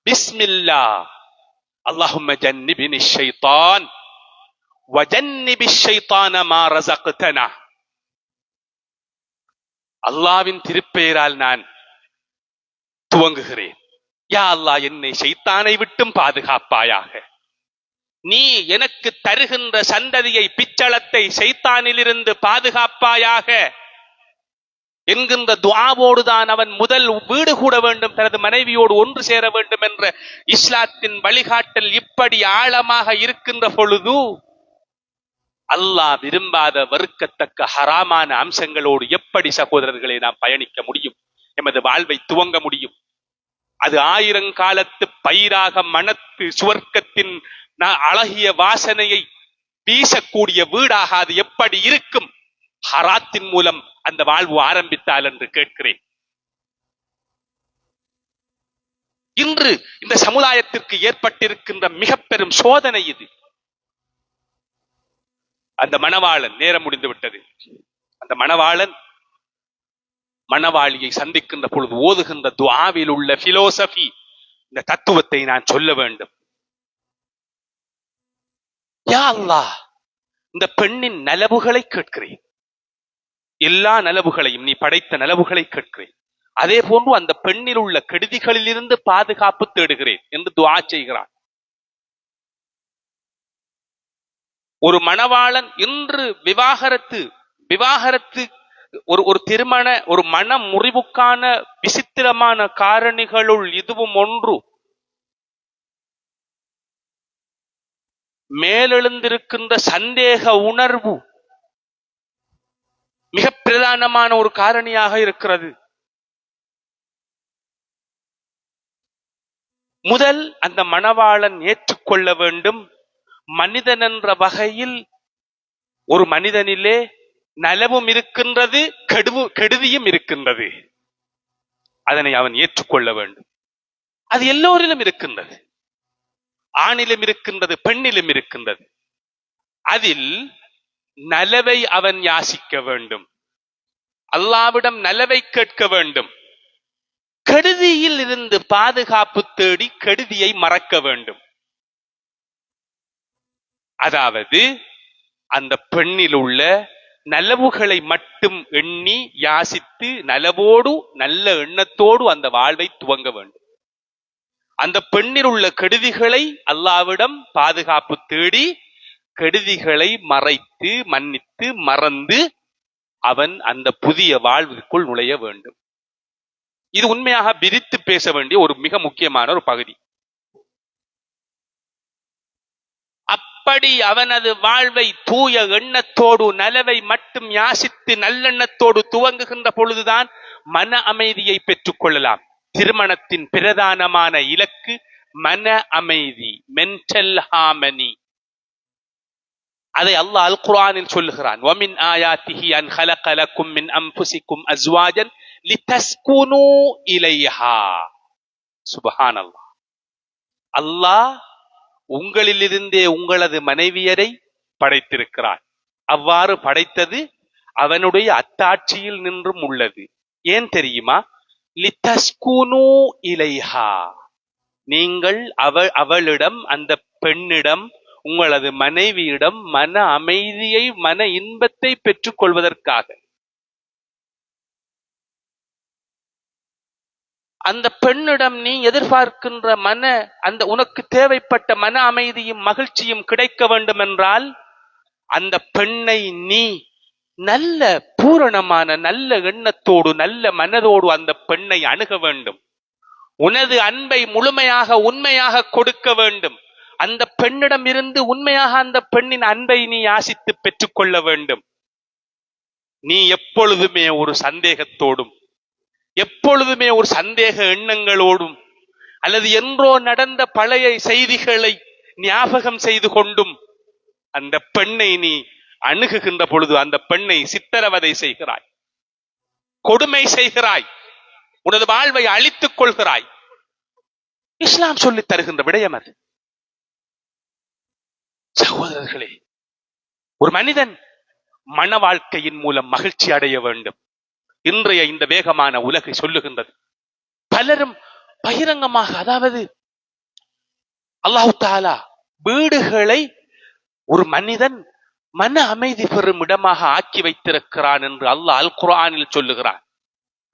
பிஸ்மில்லா. அல்லாஹும்ம ஜன்னிபினி ஷைத்தான் வஜன்னிபி ஷைத்தான மா ரஸக்தனா. அல்லாஹ்வின் திருப்பெயரால் நான் துவங்குகிறேன். யா அல்லாஹ், என்னை ஷைத்தானை விட்டும் பாதுகாப்பாயாக. நீ எனக்கு தருகின்ற சந்ததியை, பிச்சளத்தை ஷைத்தானிலிருந்து பாதுகாப்பாயாக என்கின்ற துஆவோடுதான் அவன் முதல் வீடு கூட வேண்டும், தனது மனைவியோடு ஒன்று சேர வேண்டும் என்ற இஸ்லாத்தின் வழிகாட்டல் இப்படி ஆழமாக இருக்கின்ற பொழுது, அல்லாஹ் விரும்பாத வெறுக்கத்தக்க ஹராமான அம்சங்களோடு எப்படி சகோதரர்களை நாம் பயணிக்க முடியும்? எமது வாழ்வை துவங்க முடியும்? அது 1000 காலத்து பயிராக மனத்து சுவர்க்கத்தின் அழகிய வாசனையை வீசக்கூடிய வீடாக அது எப்படி இருக்கும் ஹராத்தின் மூலம் அந்த வாழ்வு ஆரம்பித்தால் என்று கேட்கிறேன். இன்று இந்த சமுதாயத்திற்கு ஏற்பட்டிருக்கின்ற மிக பெரும் சோதனை இது. அந்த மணவாளன், நேரம் முடிந்து விட்டது, அந்த மணவாளன் மணவாளியை சந்திக்கின்ற பொழுது ஓதுகின்ற துஆவில் உள்ள பிலோசபி, இந்த தத்துவத்தை நான் சொல்ல வேண்டும். யா அல்லாஹ், இந்த பெண்ணின் நலவுகளை கேட்கிறேன், எல்லா நலவுகளையும், நீ படைத்த நலவுகளை கேட்கிறேன். அதே போன்று அந்த பெண்ணில் உள்ள கெடுதிகளில் இருந்து பாதுகாப்பு தேடுகிறேன் என்று துஆ செய்கிறான். ஒரு மணவாளன் இன்று விவாகரத்து ஒரு திருமண, ஒரு மன முறிவுக்கான விசித்திரமான காரணிகளுள் இதுவும் ஒன்று. மேலெழுந்திருக்கின்ற சந்தேக உணர்வு மிக பிரதானமான ஒரு காரணியாக இருக்கிறது. முதல் அந்த மணவாளன் ஏற்றுக்கொள்ள வேண்டும், மனிதன் என்ற வகையில் ஒரு மனிதனிலே நலவும் இருக்கின்றது, கெடுதியும் இருக்கின்றது. அதனை அவன் ஏற்றுக்கொள்ள வேண்டும். அது எல்லோரிலும் இருக்கின்றது, ஆணிலும் இருக்கின்றது, பெண்ணிலும் இருக்கின்றது. அதில் நலவை அவன் யாசிக்க வேண்டும், அல்லாஹ்விடம் நலவை கேட்க வேண்டும். கெடுதியில் இருந்து பாதுகாப்பு தேடி கெடுதியை மறக்க வேண்டும். அதாவது அந்த பெண்ணில் உள்ள நலவுகளை மட்டும் எண்ணி யாசித்து நலவோடு நல்ல எண்ணத்தோடு அந்த வாழ்வை துவங்க வேண்டும். அந்த பெண்ணில் உள்ள கெடுதிகளை அல்லாஹ்விடம் பாதுகாப்பு தேடி கெடுதிகளை மறைத்து மன்னித்து மறந்து அவன் அந்த புதிய வாழ்விற்குள் நுழைய வேண்டும். இது உண்மையாக பிரித்து பேச வேண்டிய ஒரு மிக முக்கியமான ஒரு பகுதி. அப்படி அவனது வாழ்வை தூய எண்ணத்தோடு நலவை மட்டும் யாசித்து நல்லெண்ணத்தோடு துவங்குகின்ற பொழுதுதான் மன அமைதியை பெற்றுக் கொள்ளலாம். திருமணத்தின் பிரதானமான இலக்கு மன அமைதி, மென்டல் ஹார்மனி. அதை அல்லாஹ் அல் குர்ஆனில் சொல்லுகிறான். வமின் ஆயாத்திஹி அன் خلق لكم من انفسكم ازواجا لتسكنوا اليها. சுப்ஹானல்லாஹ். அல்லாஹ் உங்களிலிருந்தே உங்களது மனைவியரை படைத்திருக்கிறார். அவ்வாறு படைத்தது அவனுடைய அத்தாட்சியில் நின்றும் உள்ளது. ஏன் தெரியுமா? லிதஸ்குனு இலைஹா, நீங்கள் அவளிடம், அந்த பெண்ணிடம், உங்களது மனைவியிடம் மன அமைதியை, மன இன்பத்தை பெற்றுக் கொள்வதற்காக. அந்த பெண்ணிடம் நீ எதிர்பார்க்கின்ற அந்த உனக்கு தேவைப்பட்ட மன அமைதியும் மகிழ்ச்சியும் கிடைக்க வேண்டும் என்றால் அந்த பெண்ணை நீ நல்ல பூரணமான நல்ல எண்ணத்தோடு நல்ல மனதோடு அந்த பெண்ணை அணுக வேண்டும். உனது அன்பை முழுமையாக உண்மையாக கொடுக்க வேண்டும். அந்த பெண்ணிடம் இருந்து உண்மையாக அந்த பெண்ணின் அன்பை நீ ஆசித்து பெற்றுக்கொள்ள வேண்டும். நீ எப்பொழுதுமே ஒரு சந்தேகத்தோடும், எப்பொழுதுமே ஒரு சந்தேக எண்ணங்களோடும், அல்லது என்றோ நடந்த பழைய செய்திகளை ஞாபகம் செய்து கொண்டும் அந்த பெண்ணை நீ அணுகுகின்ற பொழுது அந்த பெண்ணை சித்திரவதை செய்கிறாய், கொடுமை செய்கிறாய், உனது வாழ்வை அழித்துக் கொள்கிறாய். இஸ்லாம் சொல்லித் தருகின்ற விடயம் அது. சகோதரர்களே, ஒரு மனிதன் மன வாழ்க்கையின் மூலம் மகிழ்ச்சி அடைய வேண்டும். இன்றைய இந்த வேகமான உலகை சொல்லுகின்றது. பலரும் பகிரங்கமாக, அதாவது அல்லாஹ் தஆலா வீடுகளை ஒரு மனிதன் மன அமைதி பெறும் இடமாக ஆக்கி வைத்திருக்கிறான் என்று அல்லாஹ் அல் குர்ஆனில் சொல்லுகிறான்.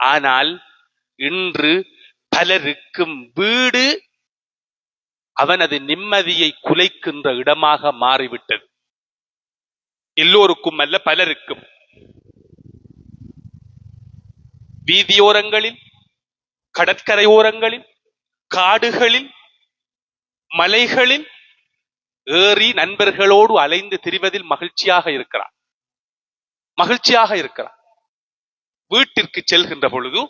ஆனால் இன்று பலருக்கும் வீடு அவனது நிம்மதியை குலைக்கின்ற இடமாக மாறிவிட்டது. எல்லோருக்கும் அல்ல, பலருக்கும். வீதியோரங்களில், கடற்கரையோரங்களில், காடுகளில், மலைகளில் ஏறி நண்பர்களோடு அலைந்து திரிவதில் மகிழ்ச்சியாக இருக்கிறார். வீட்டிற்கு செல்கின்ற பொழுது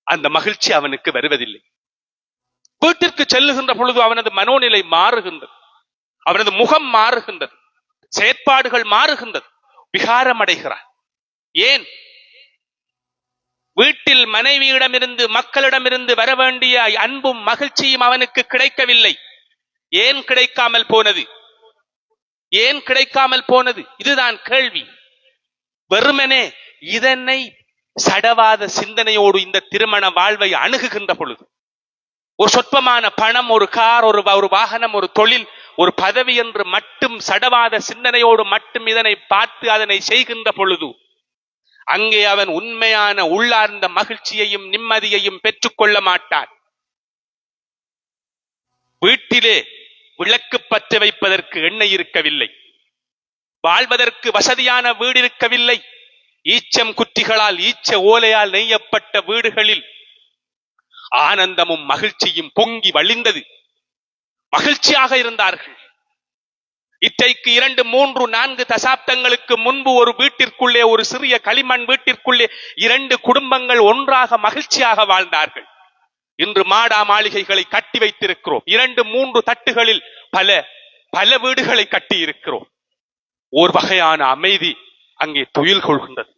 அந்த மகிழ்ச்சி அவனுக்கு வருவதில்லை. வீட்டிற்கு செல்லுகின்ற பொழுது அவனது மனோநிலை மாறுகின்றது, அவனது முகம் மாறுகின்றது, செயற்பாடுகள் மாறுகின்றது, விகாரம் அடைகிறான். ஏன்? வீட்டில் மனைவியிடமிருந்து, மக்களிடமிருந்து வர வேண்டிய அன்பும் மகிழ்ச்சியும் அவனுக்கு கிடைக்கவில்லை. ஏன் கிடைக்காமல் போனது? இதுதான் கேள்வி. வெறுமனே இதனை சடவாத சிந்தனையோடு இந்த திருமண வாழ்வை அணுகுகின்ற பொழுது, ஒரு சொற்பமான பணம், ஒரு கார், ஒரு வாகனம், ஒரு தொழில், ஒரு பதவி என்று மட்டும் சடவாத சிந்தனையோடு மட்டும் இதனை பார்த்து அதனை செய்கின்ற பொழுது அங்கே அவன் உண்மையான உள்ளார்ந்த மகிழ்ச்சியையும் நிம்மதியையும் பெற்றுக்கொள்ள மாட்டான். வீட்டிலே விளக்கு பற்ற வைப்பதற்கு எண்ணெய் இருக்கவில்லை, வாழ்வதற்கு வசதியான வீடு இருக்கவில்லை. ஈச்சம் குற்றிகளால், ஈச்ச ஓலையால் நெய்யப்பட்ட வீடுகளில் ஆனந்தமும் மகிழ்ச்சியும் பொங்கி வழிந்தது. மகிழ்ச்சியாக இருந்தார்கள். இன்றைக்கு 2, 3, 4 தசாப்தங்களுக்கு முன்பு ஒரு வீட்டிற்குள்ளே, ஒரு சிறிய களிமண் வீட்டிற்குள்ளே 2 குடும்பங்கள் ஒன்றாக மகிழ்ச்சியாக வாழ்ந்தார்கள். இன்று மாடா மாளிகைகளை கட்டி வைத்திருக்கிறோம். 2, 3 தட்டுகளில் பல வீடுகளை கட்டி இருக்கிறோம். ஒரு வகையான அமைதி அங்கே துயில் கொள்கின்றது.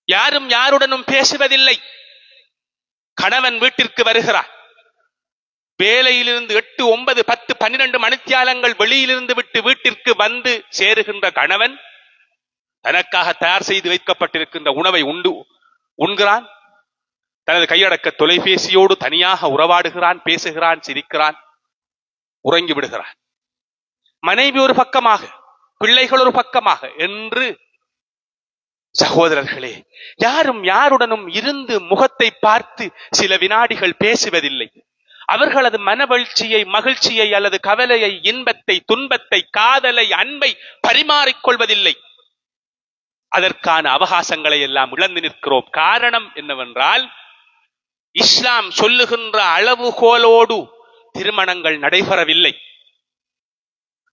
யாரும் யாருடனும் பேசுவதில்லை. கணவன் வீட்டிற்கு வருகிறார். வேலையிலிருந்து 8, 9, 10, 12 மணித்தியாலங்கள் வெளியிலிருந்து விட்டு வீட்டிற்கு வந்து சேருகின்ற கணவன் தனக்காக தயார் செய்து வைக்கப்பட்டிருக்கின்ற உணவை உண்கிறான். தனது கையடக்க தொலைபேசியோடு தனியாக உறவாடுகிறான், பேசுகிறான், சிரிக்கிறான், உறங்கி விடுகிறான். மனைவி ஒரு பக்கமாக, பிள்ளைகள் ஒரு பக்கமாக என்று சகோதரர்களே, யாரும் யாருடனும் இருந்து முகத்தை பார்த்து சில வினாடிகள் பேசுவதில்லை. அவர்களது மனவழ்ச்சியை, மகிழ்ச்சியை அல்லது கவலையை, இன்பத்தை, துன்பத்தை, காதலை, அன்பை பரிமாறிக்கொள்வதில்லை. அதற்கான அவகாசங்களை எல்லாம் இழந்து நிற்கிறோம். காரணம் என்னவென்றால், இஸ்லாம் சொல்லுகின்ற அளவுகோலோடு திருமணங்கள் நடைபெறவில்லை.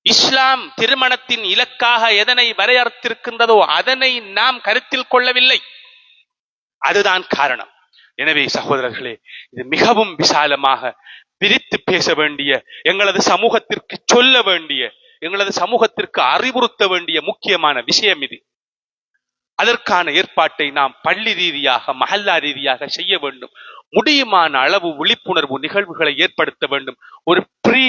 இஸ்லாம் திருமணத்தின் இலக்காக எதனை வரையறுத்திருக்கின்றதோ அதனை நாம் கருத்தில் கொள்ளவில்லை. அதுதான் காரணம். எனவே சகோதரர்களே, இது மிகவும் விசாலமாக பிரித்து பேச வேண்டிய, எங்களது சமூகத்திற்கு சொல்ல வேண்டிய, எங்களது சமூகத்திற்கு அறிவுறுத்த வேண்டிய முக்கியமான விஷயம் இது. அதற்கான ஏற்பாட்டை நாம் பள்ளி ரீதியாக, மஹல்லா ரீதியாக செய்ய வேண்டும். முடியுமான அளவு விழிப்புணர்வு நிகழ்வுகளை ஏற்படுத்த வேண்டும். ஒரு ப்ரீ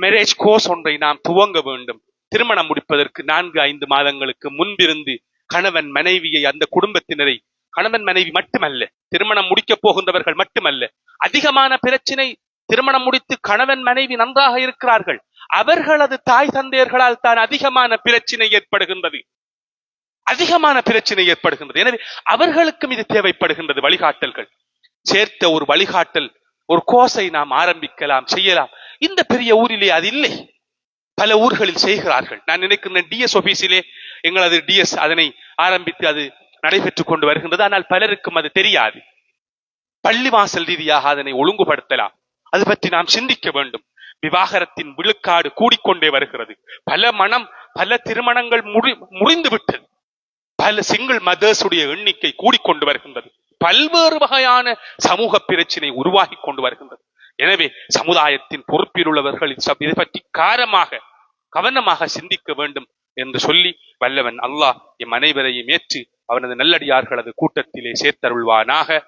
மேரேஜ் கோர்ஸ் ஒன்றை நாம் துவங்க வேண்டும். திருமணம் முடிப்பதற்கு 4-5 மாதங்களுக்கு முன்பிருந்து கணவன் மனைவியை, அந்த குடும்பத்தினரை, கணவன் மனைவி மட்டுமல்ல, திருமணம் முடிக்கப் போகின்றவர்கள் மட்டுமல்ல, அதிகமான பிரச்சனை, திருமணம் முடித்து கணவன் மனைவி நன்றாக இருக்கிறார்கள், அவர்களது தாய் தந்தையர்களால் தான் அதிகமான பிரச்சனை ஏற்படுகின்றது. எனவே அவர்களுக்கும் இது தேவைப்படுகின்றது. வழிகாட்டல்கள் சேர்த்த ஒரு வழிகாட்டல், ஒரு கோர்ஸை நாம் ஆரம்பிக்கலாம், செய்யலாம். இந்த பெரிய ஊரிலே அது இல்லை, பல ஊர்களில் செய்கிறார்கள். நான் நினைக்கின்ற டிஎஸ் ஆபீஸிலே எங்களது டிஎஸ் அதனை ஆரம்பித்து அது நடைபெற்றுக் கொண்டு வருகின்றது. ஆனால் பலருக்கும் அது தெரியாது. பள்ளிவாசல் ரீதியாக அதனை ஒழுங்குபடுத்தலாம். அது பற்றி நாம் சிந்திக்க வேண்டும். விவாகரத்தின் விழுக்காடு கூடிக்கொண்டே வருகிறது. பல திருமணங்கள் முடிந்து விட்டது. பல சிங்கிள் மதர்ஸ் உடைய எண்ணிக்கை கூடிக்கொண்டு வருகின்றது. பல்வேறு வகையான சமூக பிரச்சினை உருவாகி கொண்டு வருகின்றது. எனவே சமுதாயத்தின் பொறுப்பில் உள்ளவர்கள் இதை பற்றி கவனமாக சிந்திக்க வேண்டும். என்று சொல்லி வல்லவன் அல்லாஹ் எம் அனைவரையும் ஏற்று அவனது நல்லடியார்களது கூட்டத்திலே சேர்த்தருள்வானாக.